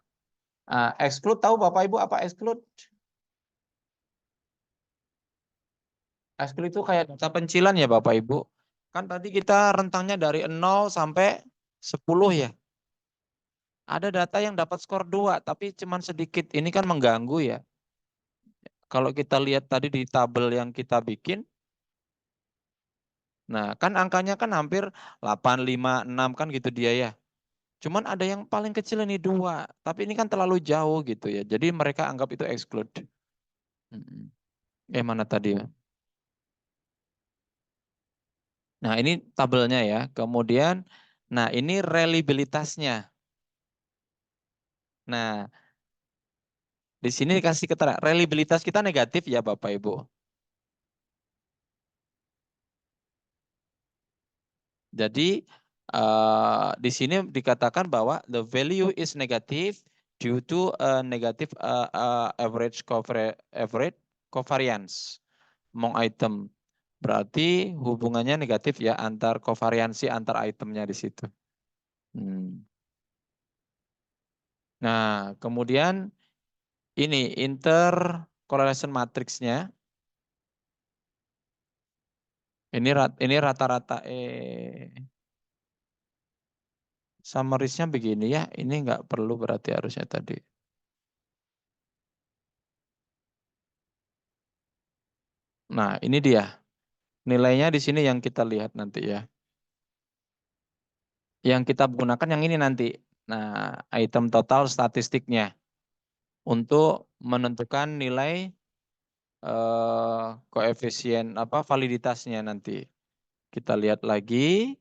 Exclude tahu Bapak Ibu apa exclude? Exclude itu kayak data pencilan ya Bapak Ibu. Kan tadi kita rentangnya dari 0 sampai 10 ya. Ada data yang dapat skor 2 tapi cuman sedikit. Ini kan mengganggu ya. Kalau kita lihat tadi di tabel yang kita bikin, nah kan angkanya kan hampir 8, 5, 6 kan gitu dia ya. Cuman ada yang paling kecil ini 2, tapi ini kan terlalu jauh gitu ya. Jadi mereka anggap itu exclude. Mana tadi ya? Nah ini tabelnya ya. Kemudian, nah ini reliabilitasnya. Nah di sini dikasih keterangan reliabilitas kita negatif ya Bapak Ibu. Jadi di sini dikatakan bahwa the value is negative due to negative average covariance among item. Berarti hubungannya negatif ya antar kovariansi antar itemnya di situ. Nah, kemudian ini intercorrelation matrixnya. Ini rata-rata summaries-nya begini ya. Ini nggak perlu berarti harusnya tadi. Nah, ini dia. Nilainya di sini yang kita lihat nanti ya. Yang kita gunakan yang ini nanti. Nah, item total statistiknya. Untuk menentukan nilai koefisien validitasnya nanti. Kita lihat lagi.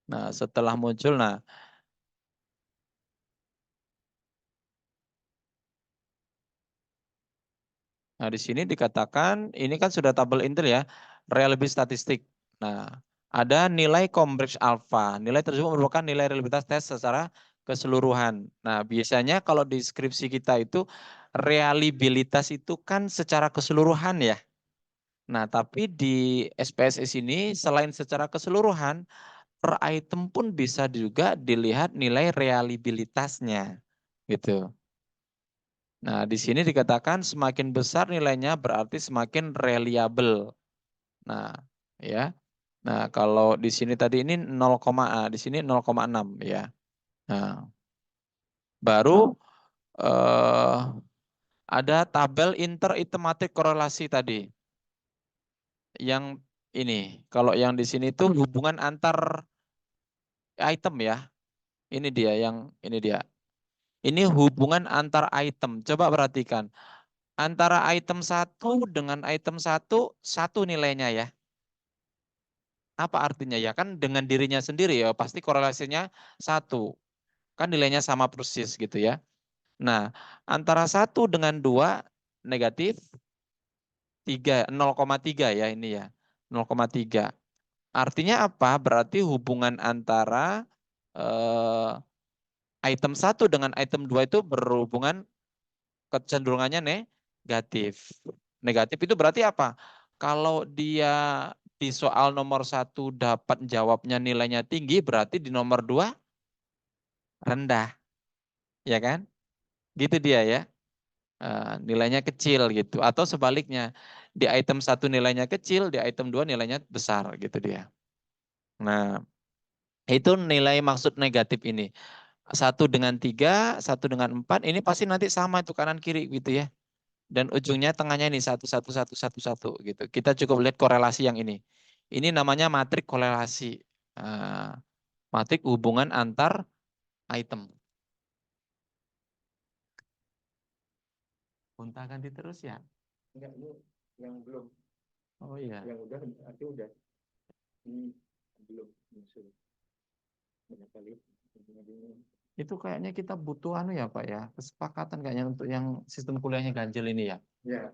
Nah, setelah muncul, nah di sini dikatakan ini kan sudah tabel Intel ya, reliability statistik. Nah, ada nilai Cambridge alpha. Nilai tersebut merupakan nilai reliabilitas tes secara keseluruhan. Nah, biasanya kalau di deskripsi kita itu reliabilitas itu kan secara keseluruhan ya. Nah, tapi di SPSS ini selain secara keseluruhan, per item pun bisa juga dilihat nilai reliabilitasnya. Gitu. Nah, di sini dikatakan semakin besar nilainya berarti semakin reliable. Nah, ya. Nah, kalau di sini tadi ini 0, di sini 0,6 ya. Nah, baru ada tabel inter-itematik korelasi tadi. Yang ini, kalau yang di sini itu hubungan antar item ya. Ini dia yang ini dia. Ini hubungan antar item. Coba perhatikan. Antara item satu dengan item satu nilainya ya. Apa artinya ya? Kan dengan dirinya sendiri ya, pasti korelasinya 1. Kan nilainya sama persis gitu ya. Nah, antara 1 dengan 2 negatif 0,3 ya ini ya. 0,3. Artinya apa? Berarti hubungan antara item 1 dengan item 2 itu berhubungan kecenderungannya negatif. Negatif itu berarti apa? Kalau dia di soal nomor 1 dapat jawabnya nilainya tinggi, berarti di nomor 2 rendah. Ya kan? Gitu dia ya. Nilainya kecil gitu. Atau sebaliknya, di item 1 nilainya kecil, di item 2 nilainya besar gitu dia. Nah, itu nilai maksud negatif ini. 1 dengan 3, 1 dengan 4, ini pasti nanti sama itu kanan kiri gitu ya. Dan ujungnya tengahnya ini 1, 1, 1, 1, 1 gitu. Kita cukup lihat korelasi yang ini. Ini namanya matrik korelasi. Matrik hubungan antar item. Gonta ganti terus ya? Enggak, ini yang belum. Oh iya. Yang udah, nanti udah. Ini belum muncul. Banyak kali. Itu kayaknya kita butuh ya Pak ya, kesepakatan kayaknya untuk yang sistem kuliahnya ganjil ini ya. Ya.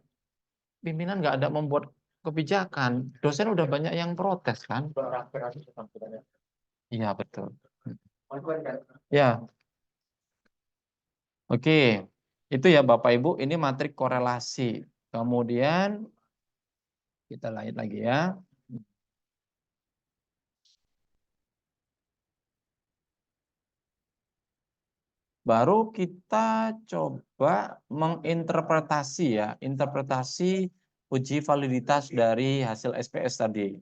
Pimpinan nggak ada membuat kebijakan, dosen udah banyak yang protes kan? Iya betul. Ya. Oke, itu ya Bapak Ibu, ini matrik korelasi. Kemudian kita lanjut lagi ya. Baru kita coba menginterpretasi ya, interpretasi uji validitas dari hasil SPS tadi.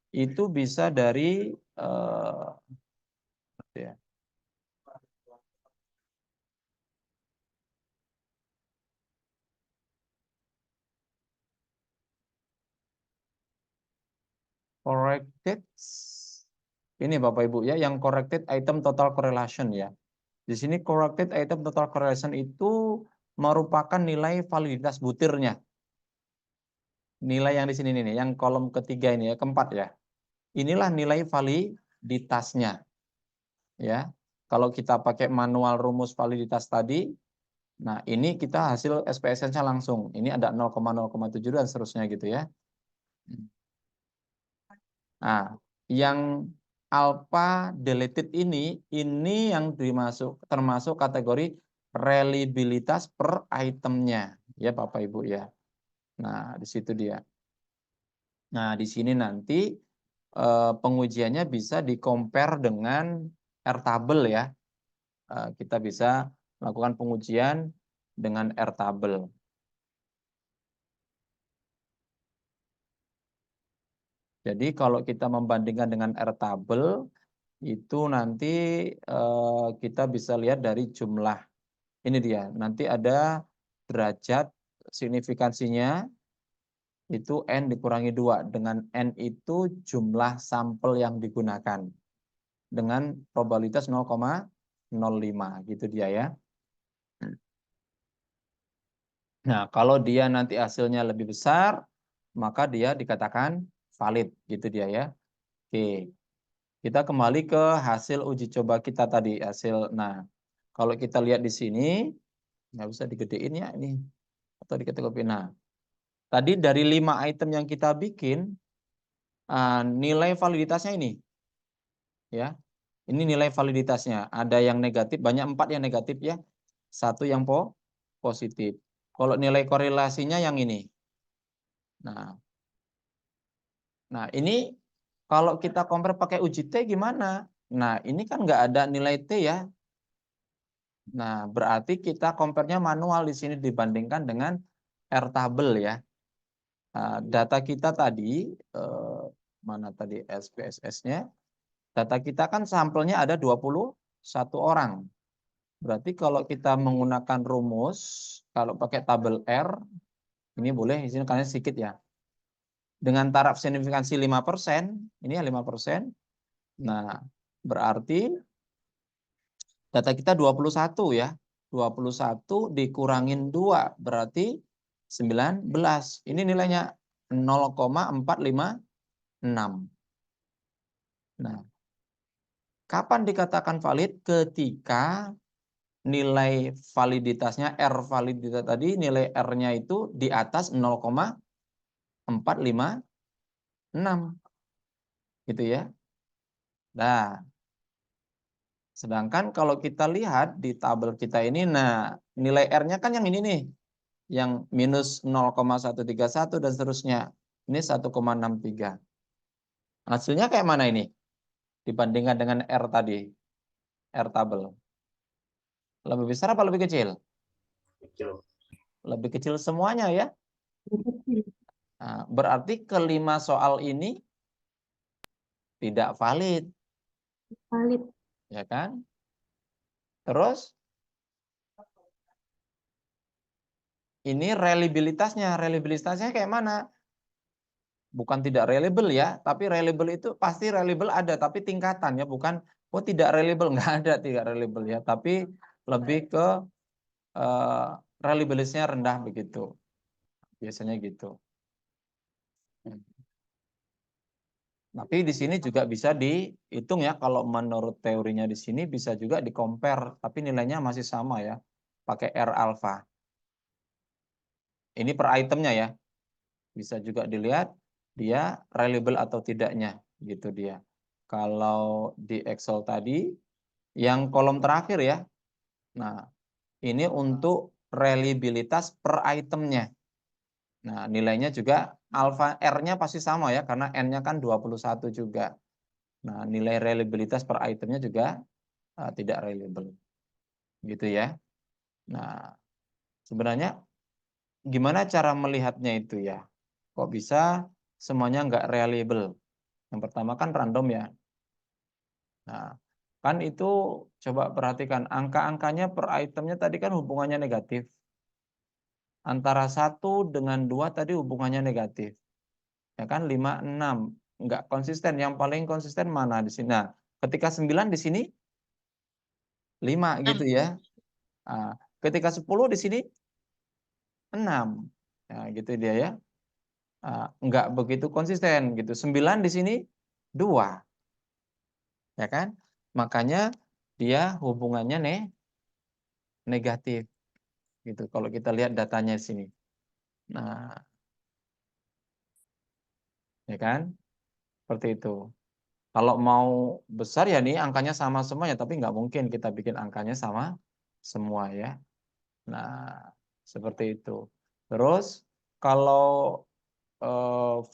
Itu bisa dari ya. corrected. Ini Bapak Ibu ya, yang corrected item total correlation ya. Di sini corrected item total correlation itu merupakan nilai validitas butirnya. Nilai yang di sini nih, yang kolom ketiga ini ya, keempat ya. Inilah nilai validitasnya. Ya. Kalau kita pakai manual rumus validitas tadi, nah ini kita hasil SPSS-nya langsung. Ini ada 0,0,7 dan seterusnya gitu ya. Nah, yang alpha deleted ini yang termasuk kategori reliabilitas per itemnya ya Bapak Ibu ya. Nah, di situ dia. Nah, di sini nanti pengujiannya bisa di-compare dengan Airtable ya. Kita bisa melakukan pengujian dengan Airtable. Jadi kalau kita membandingkan dengan Airtable, itu nanti kita bisa lihat dari jumlah. Ini dia, nanti ada derajat signifikansinya, itu N dikurangi 2. Dengan N itu jumlah sampel yang digunakan. Dengan probabilitas 0,05, gitu dia ya. Nah, kalau dia nanti hasilnya lebih besar, maka dia dikatakan valid, gitu dia ya. Oke. Kita kembali ke hasil uji coba kita tadi, nah, kalau kita lihat di sini, nggak bisa digedein ya ini, atau diketik-ketik. Nah, tadi dari 5 item yang kita bikin, nilai validitasnya ini, ya, ini nilai validitasnya. Ada yang negatif, banyak 4 yang negatif ya, 1 yang positif. Kalau nilai korelasinya yang ini. Nah ini kalau kita compare pakai uji T gimana? Nah, ini kan nggak ada nilai T ya. Nah, berarti kita compare-nya manual di sini dibandingkan dengan Airtable ya. Data kita tadi, mana tadi SPSS-nya? Data kita kan sampelnya ada 21 orang. Berarti kalau kita menggunakan rumus, kalau pakai tabel R, ini boleh, di sini kalian sedikit ya. Dengan taraf signifikansi 5%, ini ya 5%. Nah, berarti data kita 21 ya. 21 dikurangin 2 berarti 19. Ini nilainya 0,456. Nah, kapan dikatakan valid? Ketika nilai validitasnya, R validitas tadi, nilai R-nya itu di atas 0,456. Gitu ya. Nah, sedangkan kalau kita lihat di tabel kita ini, nah nilai R-nya kan yang ini nih, yang minus 0,131 dan seterusnya. Ini 1,63. Hasilnya kayak mana ini? Dibandingkan dengan R tadi, R tabel. Lebih besar apa lebih kecil? Kecil. Lebih kecil semuanya ya. Nah, berarti kelima soal ini tidak valid. Valid. Ya kan? Terus ini reliabilitasnya kayak mana? Bukan tidak reliable ya, tapi reliable itu pasti reliable ada, tapi tingkatan ya, bukan tidak reliable, nggak ada tidak reliable ya, tapi lebih ke reliabilitasnya rendah begitu, biasanya gitu. Tapi di sini juga bisa dihitung ya, kalau menurut teorinya di sini bisa juga di-compare, tapi nilainya masih sama ya, pakai R alpha. Ini per itemnya ya, bisa juga dilihat dia reliable atau tidaknya, gitu dia. Kalau di Excel tadi, yang kolom terakhir ya, nah ini untuk reliabilitas per itemnya. Nah nilainya juga alpha R-nya pasti sama ya, karena N-nya kan 21 juga. Nah nilai reliabilitas per itemnya juga tidak reliable. Gitu ya. Nah sebenarnya gimana cara melihatnya itu ya? Kok bisa semuanya nggak reliable? Yang pertama kan random ya. Nah, kan itu coba perhatikan angka-angkanya per itemnya tadi kan hubungannya negatif. Antara 1 dengan 2 tadi hubungannya negatif. Ya kan 5, 6. enggak konsisten. Yang paling konsisten mana di sini? Nah, ketika 9 di sini 5 gitu ya. Nah, ketika 10 di sini 6. Nah, gitu dia ya. Enggak begitu konsisten gitu. 9 di sini 2. Ya kan? Makanya dia hubungannya negatif gitu kalau kita lihat datanya di sini. Nah, ya kan? Seperti itu. Kalau mau besar ya nih angkanya sama semua ya, tapi nggak mungkin kita bikin angkanya sama semua ya. Nah, seperti itu. Terus kalau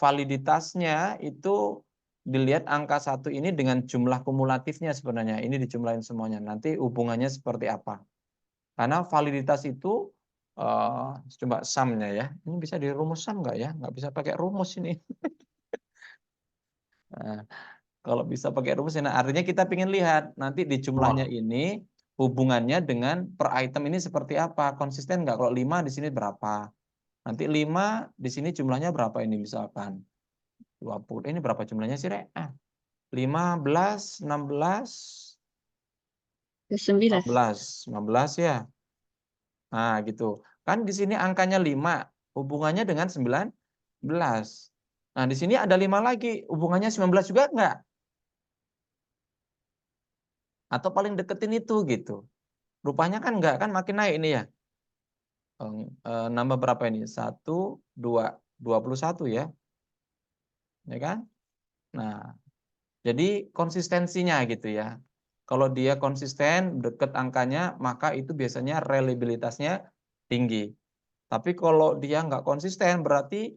validitasnya itu dilihat angka 1 ini dengan jumlah kumulatifnya sebenarnya. Ini dijumlahin semuanya. Nanti hubungannya seperti apa. Karena validitas itu coba sum-nya ya. Ini bisa dirumus sum nggak ya? Nggak bisa pakai rumus ini. Nah, kalau bisa pakai rumus, nah artinya kita ingin lihat nanti di jumlahnya ini hubungannya dengan per item ini seperti apa, konsisten nggak? Kalau 5 di sini berapa? Nanti 5 di sini jumlahnya berapa ini misalkan? 20. Ini berapa jumlahnya sih, Rek? 15, 16, 9. 15 ya. Nah, gitu. Kan di sini angkanya 5, hubungannya dengan 19. Nah, di sini ada 5 lagi, hubungannya 19 juga enggak? Atau paling deketin itu gitu. Rupanya kan enggak, kan makin naik ini ya. Nambah berapa ini? 1, 2, 21 ya. Ya kan? Nah, jadi konsistensinya gitu ya. Kalau dia konsisten deket angkanya, maka itu biasanya reliabilitasnya tinggi. Tapi kalau dia nggak konsisten berarti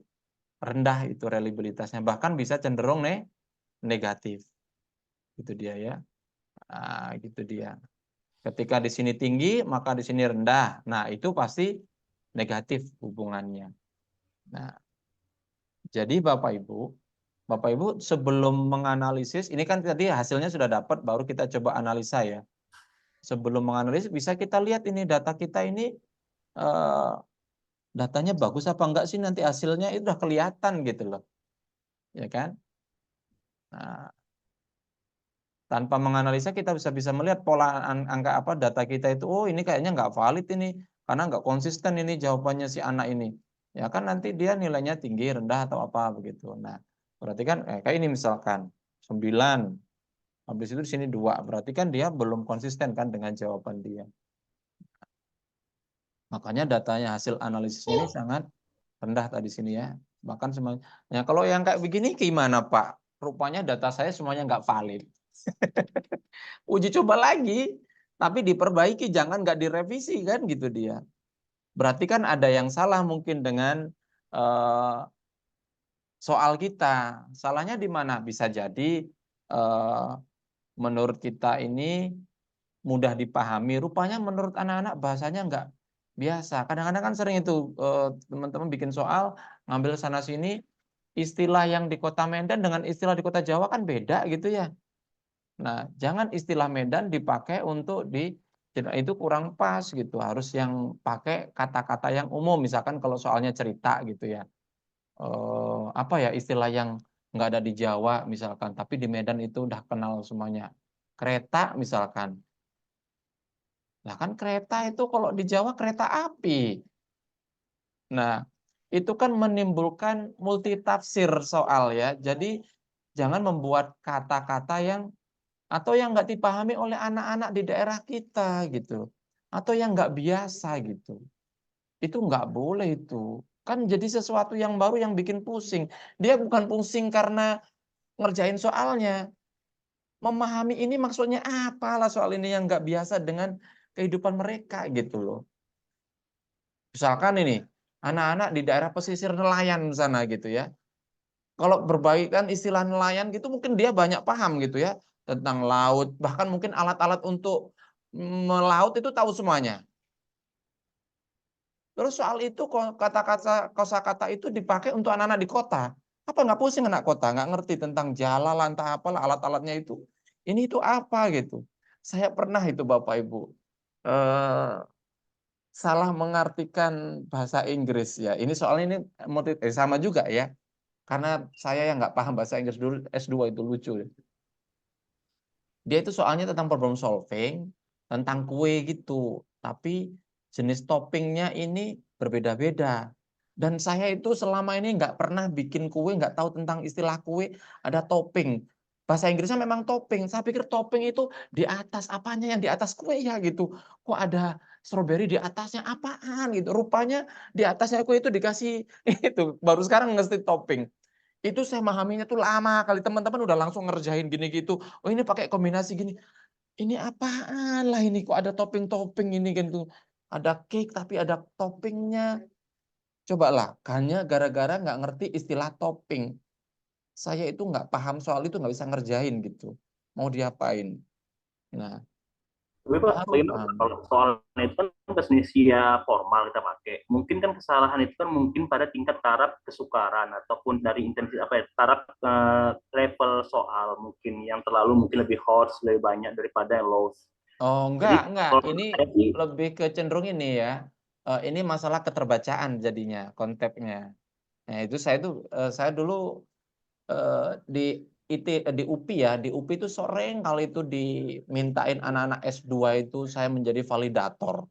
rendah itu reliabilitasnya. Bahkan bisa cenderung negatif. Gitu dia ya. Nah, gitu dia. Ketika di sini tinggi, maka di sini rendah. Nah, itu pasti negatif hubungannya. Nah, jadi Bapak Ibu sebelum menganalisis, ini kan tadi hasilnya sudah dapat, baru kita coba analisa ya. Sebelum menganalisis bisa kita lihat ini data kita ini datanya bagus apa enggak sih, nanti hasilnya itu udah kelihatan gitu loh. Ya kan? Nah, tanpa menganalisa kita bisa melihat pola angka apa data kita itu, oh ini kayaknya nggak valid ini karena nggak konsisten ini jawabannya si anak ini. Ya kan nanti dia nilainya tinggi, rendah atau apa begitu. Nah, berarti kan kayak ini misalkan 9, habis itu di sini 2, berarti kan dia belum konsisten kan dengan jawaban dia. Makanya datanya hasil analisisnya ini sangat rendah tadi sini ya. Bahkan semuanya. Ya, kalau yang kayak begini gimana Pak? Rupanya data saya semuanya nggak valid. Uji coba lagi, tapi diperbaiki, jangan nggak direvisi kan gitu dia. Berarti kan ada yang salah mungkin dengan soal kita. Salahnya di mana? Bisa jadi menurut kita ini mudah dipahami, rupanya menurut anak-anak bahasanya nggak biasa. Kadang-kadang kan sering itu teman-teman bikin soal, ngambil sana sini, istilah yang di kota Medan dengan istilah di kota Jawa kan beda gitu ya. Nah, jangan istilah Medan dipakai untuk itu kurang pas gitu. Harus yang pakai kata-kata yang umum. Misalkan kalau soalnya cerita gitu ya. Apa ya istilah yang nggak ada di Jawa misalkan, tapi di Medan itu udah kenal semuanya. Kereta misalkan. Nah kan kereta itu kalau di Jawa kereta api. Nah, itu kan menimbulkan multitafsir soal ya. Jadi jangan membuat kata-kata yang atau yang nggak dipahami oleh anak-anak di daerah kita gitu. Atau yang nggak biasa gitu. Itu nggak boleh itu. Kan jadi sesuatu yang baru yang bikin pusing. Dia bukan pusing karena ngerjain soalnya. Memahami ini maksudnya apalah soal ini yang nggak biasa dengan kehidupan mereka gitu loh. Misalkan ini, anak-anak di daerah pesisir nelayan sana gitu ya. Kalau berbaikan istilah nelayan gitu mungkin dia banyak paham gitu ya tentang laut, bahkan mungkin alat-alat untuk melaut itu tahu semuanya. Terus soal itu kata-kata kosakata itu dipakai untuk anak-anak di kota. Apa nggak pusing anak kota, nggak ngerti tentang jala, lantah apalah alat-alatnya itu. Ini itu apa gitu. Saya pernah itu Bapak Ibu salah mengartikan bahasa Inggris ya. Ini soalnya ini sama juga ya. Karena saya yang nggak paham bahasa Inggris dulu, S2 itu lucu. Dia itu soalnya tentang problem solving, tentang kue gitu. Tapi jenis toppingnya ini berbeda-beda. Dan saya itu selama ini nggak pernah bikin kue, nggak tahu tentang istilah kue, ada topping. Bahasa Inggrisnya memang topping. Saya pikir topping itu di atas, apanya yang di atas kue ya gitu. Kok ada strawberry di atasnya, apaan gitu. Rupanya di atasnya kue itu dikasih itu. Baru sekarang ngerti topping. Itu saya memahaminya tuh lama kali, teman-teman udah langsung ngerjain gini gitu. Oh ini pakai kombinasi gini. Ini apaan lah ini, kok ada topping-topping ini gitu. Ada cake tapi ada toppingnya. Cobalah, hanya gara-gara nggak ngerti istilah topping. Saya itu nggak paham soal itu, nggak bisa ngerjain gitu. Mau diapain? Nah, Tapi Pak, baru bagaimana Pak, kalau soalnya itu kan bahasa Indonesia formal kita pakai. Mungkin kan kesalahan itu kan mungkin pada tingkat taraf kesukaran ataupun dari intensitas apa ya, taraf level soal mungkin yang terlalu mungkin lebih harsh, lebih banyak daripada yang low. Oh, Jadi enggak. kalau Ini saya sih, lebih ke cenderung ini ya. Ini masalah keterbacaan jadinya, konteksnya. Nah, itu saya dulu di di UPI ya, di UPI itu sering kali itu dimintain anak-anak S2 itu saya menjadi validator.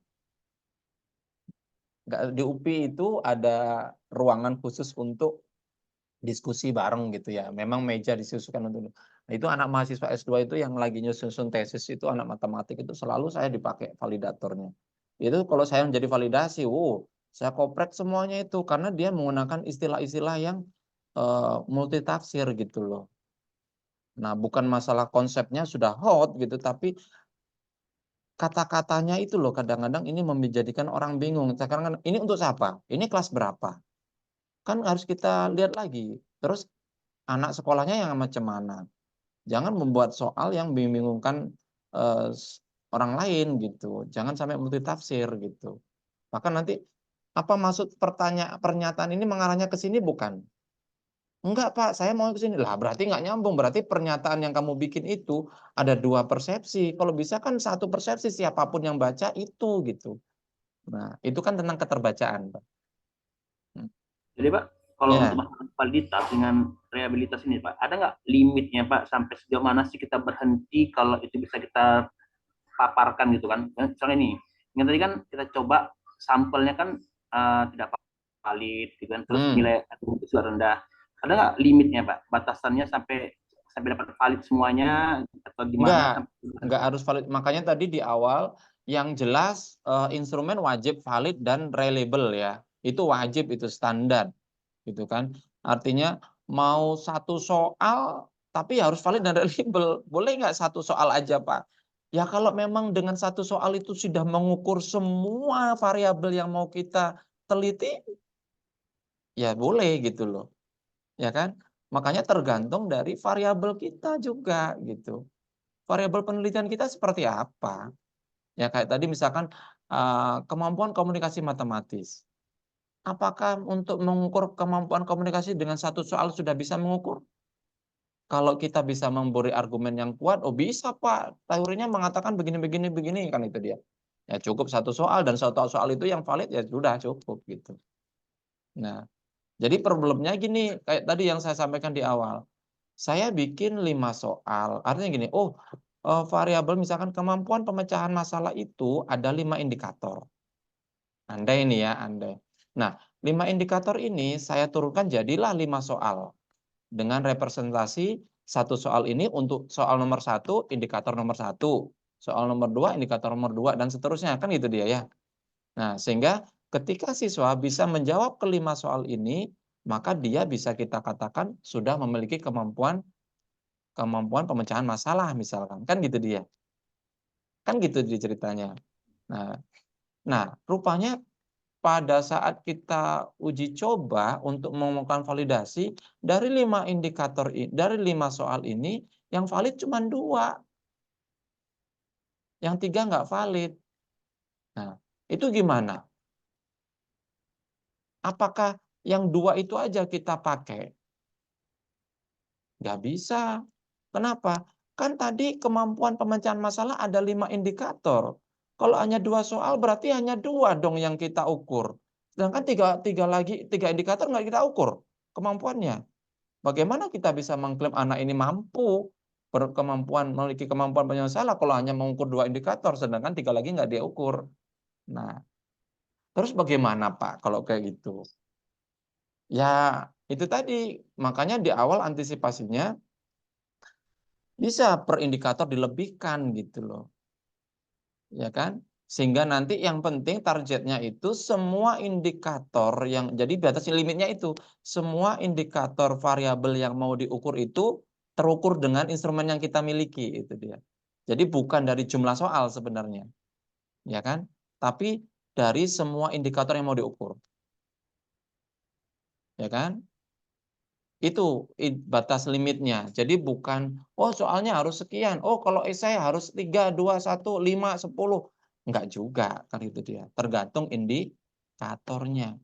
Di UPI itu ada ruangan khusus untuk diskusi bareng gitu ya. Memang meja disusukan untuk. Nah, itu anak mahasiswa S2 itu yang lagi nyusun tesis itu anak matematik itu selalu saya dipakai validatornya. Itu kalau saya menjadi validasi, saya koprek semuanya itu karena dia menggunakan istilah-istilah yang multitafsir gitu loh. Nah, bukan masalah konsepnya sudah hot gitu, tapi kata-katanya itu loh kadang-kadang ini menjadikan orang bingung. Sekarang kan ini untuk siapa? Ini kelas berapa? Kan harus kita lihat lagi. Terus anak sekolahnya yang macam mana? Jangan membuat soal yang membingungkan orang lain gitu. Jangan sampai multitafsir gitu. Maka nanti apa maksud pernyataan ini mengarahnya ke sini bukan? Enggak Pak, saya mau ke sini. Lah berarti nggak nyambung. Berarti pernyataan yang kamu bikin itu ada 2 persepsi. Kalau bisa kan 1 persepsi siapapun yang baca itu gitu. Nah, itu kan tentang keterbacaan, Pak. jadi Pak, kalau untuk Ya. masalah validitas dengan reliabilitas ini Pak, ada nggak limitnya Pak sampai sejauh mana sih kita berhenti kalau itu bisa kita paparkan gitu kan? Misalnya nih, yang tadi kan kita coba sampelnya kan tidak valid, gitu kan? Terus nilai itu sudah rendah. Ada nggak limitnya Pak? Batasannya sampai dapat valid semuanya atau gimana? Enggak harus valid. Makanya tadi di awal yang jelas instrumen wajib valid dan reliable ya. Itu wajib, itu standar. Gitu kan. Artinya mau satu soal tapi harus valid dan reliable. Boleh nggak satu soal aja, Pak? Ya kalau memang dengan satu soal itu sudah mengukur semua variabel yang mau kita teliti, ya boleh gitu loh. Ya kan? Makanya tergantung dari variabel kita juga gitu. Variabel penelitian kita seperti apa? Ya kayak tadi misalkan kemampuan komunikasi matematis. Apakah untuk mengukur kemampuan komunikasi dengan satu soal sudah bisa mengukur? Kalau kita bisa memberi argumen yang kuat, oh bisa Pak, teorinya mengatakan begini, begini, begini, kan itu dia. Ya cukup satu soal dan satu soal itu yang valid ya sudah cukup gitu. Nah, jadi problemnya gini, kayak tadi yang saya sampaikan di awal. Saya bikin 5 soal, artinya gini, variabel misalkan kemampuan pemecahan masalah itu ada 5 indikator. Andai ini ya, andai. Nah, 5 indikator ini saya turunkan jadilah 5 soal. Dengan representasi satu soal ini untuk soal nomor 1, indikator nomor 1. Soal nomor 2, indikator nomor 2, dan seterusnya. Kan itu dia ya. Nah, sehingga ketika siswa bisa menjawab kelima soal ini, maka dia bisa kita katakan sudah memiliki kemampuan pemecahan masalah misalkan. Kan gitu dia. Kan gitu dia ceritanya. Nah, rupanya pada saat kita uji coba untuk melakukan validasi dari 5 indikator dari 5 soal ini yang valid cuma 2. Yang 3 nggak valid. Nah, itu gimana? Apakah yang 2 itu aja kita pakai? Nggak bisa. Kenapa? Kan tadi kemampuan pemecahan masalah ada 5 indikator. Kalau hanya 2 soal berarti hanya 2 dong yang kita ukur. Sedangkan 3 indikator nggak kita ukur kemampuannya. Bagaimana kita bisa mengklaim anak ini mampu memiliki kemampuan penyelesaian masalah kalau hanya mengukur 2 indikator, sedangkan 3 lagi nggak dia ukur. Nah, terus bagaimana Pak kalau kayak gitu? Ya, itu tadi. Makanya di awal antisipasinya bisa per indikator dilebihkan gitu loh. Ya kan? Sehingga nanti yang penting targetnya itu semua indikator yang jadi batas limitnya itu semua indikator variabel yang mau diukur itu terukur dengan instrumen yang kita miliki, itu dia. Jadi bukan dari jumlah soal sebenarnya, ya kan? Tapi dari semua indikator yang mau diukur. Ya kan? Itu batas limitnya. Jadi bukan, oh soalnya harus sekian. Oh kalau esai harus 3, 2, 1, 5, 10. Enggak juga, kan itu dia. Tergantung indikatornya.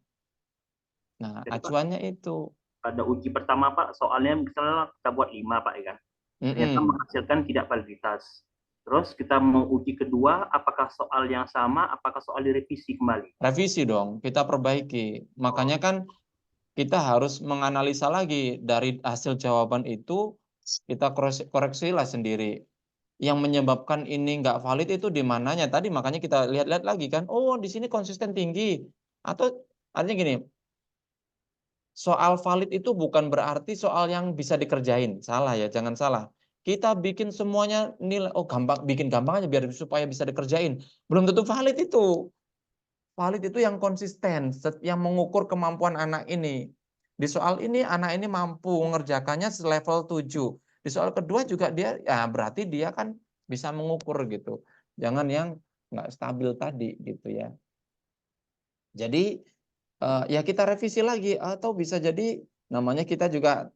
Nah, Jadi Pak, acuannya itu. pada uji pertama Pak, soalnya misalnya kita buat 5 Pak, ya kan? Ternyata menghasilkan tidak validitas. Terus kita mau uji kedua, apakah soal yang sama, apakah soal direvisi kembali? Revisi dong, kita perbaiki. Makanya kan kita harus menganalisa lagi dari hasil jawaban itu, kita koreksilah sendiri. Yang menyebabkan ini nggak valid itu di mananya tadi, makanya kita lihat-lihat lagi kan, oh di sini konsisten tinggi. Atau artinya gini, soal valid itu bukan berarti soal yang bisa dikerjain. Salah ya, jangan salah. Kita bikin semuanya nilai, oh gampang, bikin gampang aja biar supaya bisa dikerjain. Belum tentu valid itu. Valid itu yang konsisten, yang mengukur kemampuan anak ini. Di soal ini anak ini mampu mengerjakannya selevel 7. Di soal kedua juga dia, ya berarti dia kan bisa mengukur gitu. Jangan yang nggak stabil tadi gitu ya. Jadi ya kita revisi lagi atau bisa jadi namanya kita juga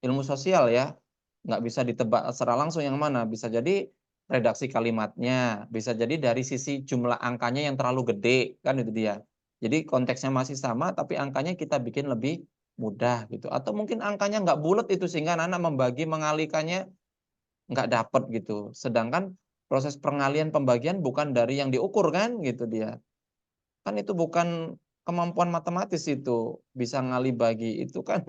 ilmu sosial ya, nggak bisa ditebak secara langsung yang mana, bisa jadi redaksi kalimatnya, bisa jadi dari sisi jumlah angkanya yang terlalu gede, kan itu dia. Jadi konteksnya masih sama tapi angkanya kita bikin lebih mudah gitu, atau mungkin angkanya nggak bulat itu sehingga anak-anak membagi mengalihkannya nggak dapet gitu, sedangkan proses pengalihan pembagian bukan dari yang diukur kan gitu dia. Kan itu bukan kemampuan matematis itu, bisa ngali bagi, itu kan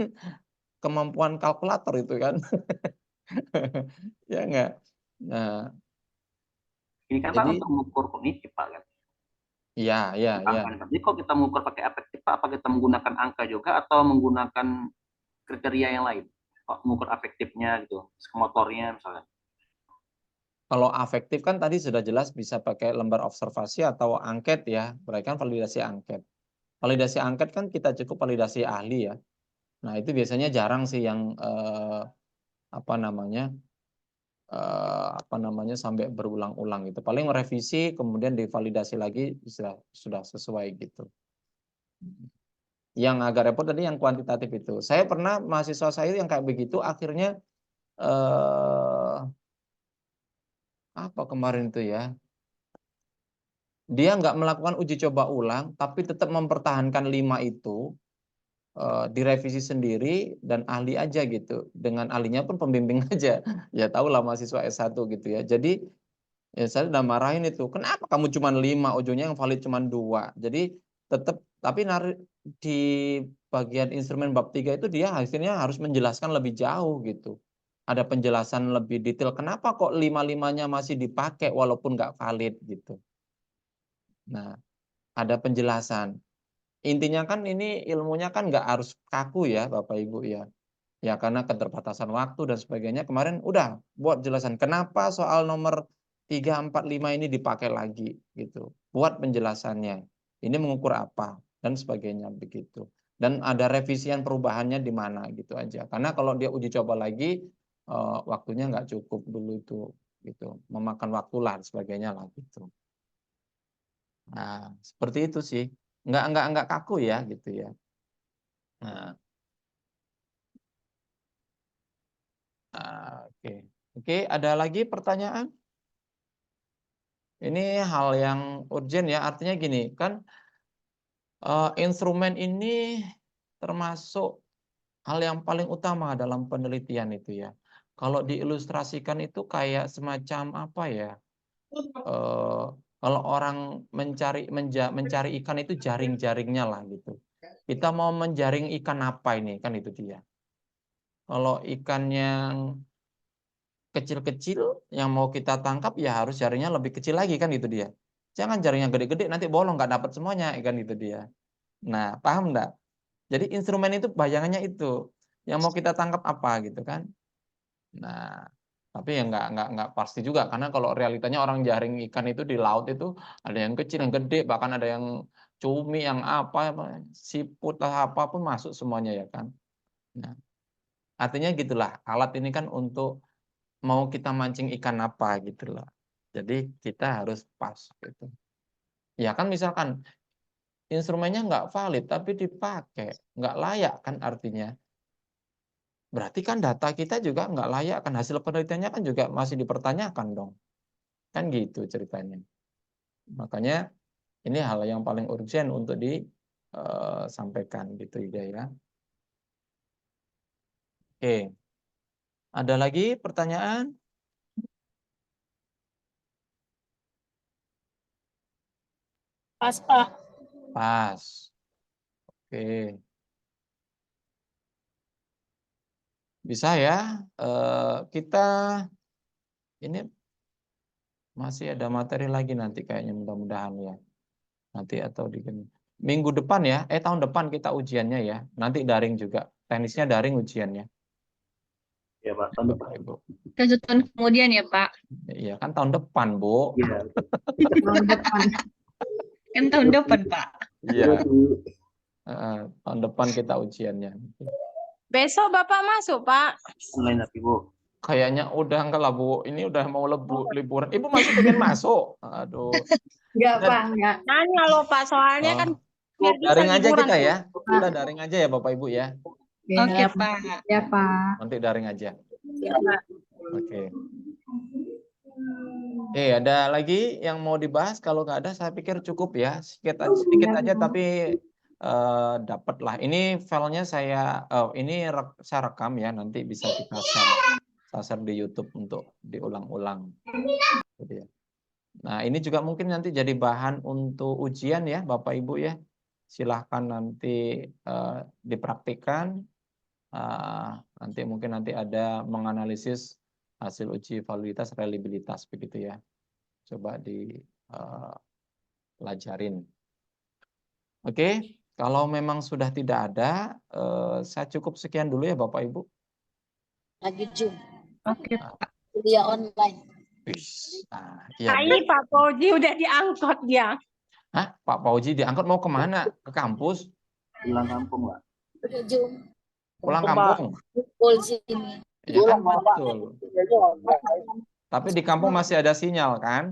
kemampuan kalkulator itu kan. Ya enggak? Nah, Ini kan Pak jadi untuk mengukur kognitif Pak kan? iya, iya, iya. Jadi kalau kita mengukur pakai afektif Pak, apa kita menggunakan angka juga atau menggunakan kriteria yang lain? Pak, mengukur afektifnya gitu, motornya misalnya. Kalau afektif kan tadi sudah jelas bisa pakai lembar observasi atau angket ya, mereka kan validasi angket. Validasi angket kan kita cukup validasi ahli ya. Nah, itu biasanya jarang sih yang apa namanya? Sampai berulang-ulang gitu. Paling revisi kemudian divalidasi lagi sudah sesuai gitu. Yang agak repot tadi yang kuantitatif itu. Saya pernah mahasiswa saya yang kayak begitu akhirnya apa kemarin itu ya? Dia nggak melakukan uji coba ulang tapi tetap mempertahankan 5 itu direvisi sendiri dan ahli aja gitu. Dengan ahlinya pun pembimbing aja. Ya tahulah mahasiswa S1 gitu ya. Jadi ya saya udah marahin itu, "Kenapa kamu cuma 5, ujungnya yang valid cuma 2?" Jadi tetap tapi di bagian instrumen bab 3 itu dia hasilnya harus menjelaskan lebih jauh gitu. Ada penjelasan lebih detail, kenapa kok 5-5-nya masih dipakai walaupun nggak valid gitu. Nah, ada penjelasan. Intinya kan ini ilmunya kan nggak harus kaku ya Bapak Ibu ya. Ya karena keterbatasan waktu dan sebagainya kemarin udah buat jelasan kenapa soal nomor 3, 4, 5 ini dipakai lagi gitu. Buat penjelasannya. Ini mengukur apa dan sebagainya begitu. Dan ada revisian perubahannya di mana gitu aja. Karena kalau dia uji coba lagi waktunya nggak cukup dulu itu gitu. Memakan waktu lah dan sebagainya lah gitu. Nah, seperti itu sih. Nggak kaku ya gitu ya. Nah, oke. Oke, ada lagi pertanyaan? Ini hal yang urgent ya, artinya gini, kan instrumen ini termasuk hal yang paling utama dalam penelitian itu ya. Kalau diilustrasikan itu kayak semacam apa ya? Kalau orang mencari ikan itu jaring-jaringnya lah gitu. kita mau menjaring ikan apa ini, kan itu dia. Kalau ikan yang kecil-kecil yang mau kita tangkap ya harus jaringnya lebih kecil lagi, kan itu dia. Jangan jaringnya gede-gede nanti bolong nggak dapat semuanya, kan itu dia. Nah, paham nggak? Jadi instrumen itu bayangannya itu yang mau kita tangkap apa gitu kan. Nah, tapi ya nggak pasti juga karena kalau realitanya orang jaring ikan itu di laut itu ada yang kecil, yang gede, bahkan ada yang cumi, yang apa, siput lah apapun masuk semuanya ya kan. Nah, artinya gitulah, alat ini kan untuk mau kita mancing ikan apa gitu loh. Jadi kita harus pas gitu. Ya kan misalkan instrumennya nggak valid tapi dipakai, nggak layak kan artinya. Berarti kan data kita juga nggak layak kan, hasil penelitiannya kan juga masih dipertanyakan dong. Kan gitu ceritanya. Makanya ini hal yang paling urgent untuk disampaikan gitu ya. Oke. Ada lagi pertanyaan? Pas, Pak. Pas. Oke. Bisa ya. Kita ini masih ada materi lagi nanti kayaknya mudah-mudahan ya. Nanti atau di minggu depan ya. Tahun depan kita ujiannya ya. Nanti daring juga. Teknisnya daring ujiannya. Ya Pak, tahun depan. Bapak, Ibu. 1 tahun kemudian ya Pak. Iya kan tahun depan, Bu. Iya. Tahun depan. Kan tahun depan Pak. Iya. Tahun depan kita ujiannya. Besok Bapak masuk, Pak. Online tapi Bu. Kayaknya udah enggak lah, Bu. Ini udah mau liburan. Ibu masih pengen masuk. Aduh. Enggak, Pak, enggak. Nanya loh, Pak, soalnya kan biar bisa Daring aja liburan. kita ya. Kita daring aja ya Bapak Ibu ya. Oke Pak. Ya, Pak. Nanti daring aja. Ya, Pak. Oke. Ada lagi yang mau dibahas? Kalau nggak ada, saya pikir cukup ya. Sedikit aja, tapi dapatlah. Ini filenya saya rekam ya. Nanti bisa kita share di YouTube untuk diulang-ulang. Gitu ya. Nah, ini juga mungkin nanti jadi bahan untuk ujian ya, Bapak Ibu ya. Silahkan nanti dipraktikkan. Nanti mungkin ada menganalisis hasil uji validitas reliabilitas begitu ya. Coba dipelajarin. Oke, kalau memang sudah tidak ada, saya cukup sekian dulu ya Bapak Ibu. Lagi Zoom. Oke. Kuliah online. Iya. Ini Pak Fauzi udah diangkut dia. Hah? Pak Fauzi diangkut mau kemana? Ke kampus? Pulang kampung Pak. Udah Zoom. Pulang kampung? Kumpul sini. Ya kan betul. Tapi di kampung masih ada sinyal kan?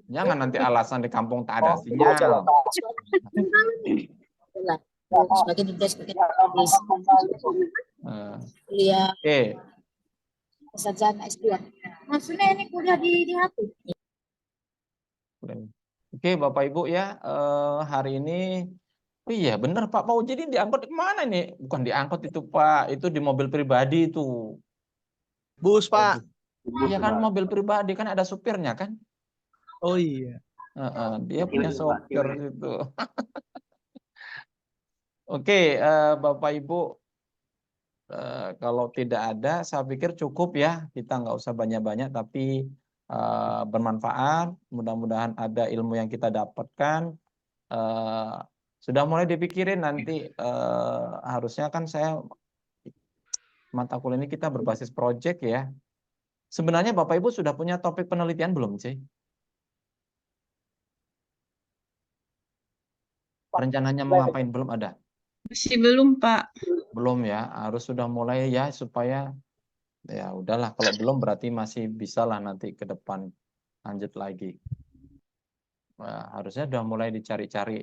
Jangan nanti alasan di kampung tak ada sinyal. Sebagai tugas kuliah Oke. sarjana S2. Maksudnya ini kuliah di HP. Oke, Bapak Ibu ya, hari ini iya benar Pak Fauzi ini diangkut kemana nih? Bukan diangkut itu Pak, itu di mobil pribadi itu. Bus, Pak. Iya kan mobil pribadi kan ada supirnya kan? Oh iya. Dia punya sopir itu. Oke, Bapak Ibu, kalau tidak ada, saya pikir cukup ya. Kita nggak usah banyak-banyak, tapi bermanfaat. Mudah-mudahan ada ilmu yang kita dapatkan. Sudah mulai dipikirin nanti harusnya kan saya mata kuliah ini kita berbasis project ya. Sebenarnya Bapak Ibu sudah punya topik penelitian belum sih? Rencananya mau ngapain belum ada? Masih belum Pak. Belum ya, harus sudah mulai ya supaya ya udahlah kalau belum berarti masih bisa lah nanti ke depan lanjut lagi. Harusnya sudah mulai dicari-cari.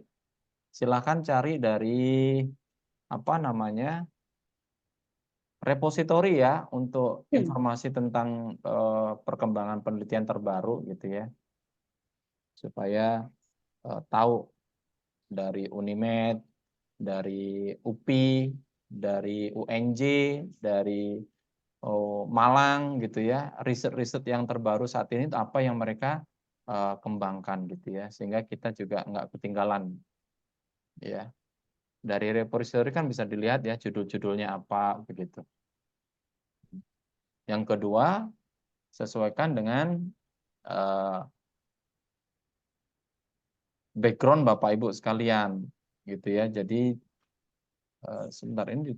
Silahkan cari dari repositori ya untuk informasi tentang perkembangan penelitian terbaru gitu ya. Supaya tahu dari Unimed, dari UPI, dari UNJ, dari Malang gitu ya, riset-riset yang terbaru saat ini itu apa yang mereka kembangkan gitu ya, sehingga kita juga nggak ketinggalan ya. Dari repository kan bisa dilihat ya judul-judulnya apa begitu. Yang kedua, sesuaikan dengan background Bapak Ibu sekalian gitu ya. Jadi sebentar ini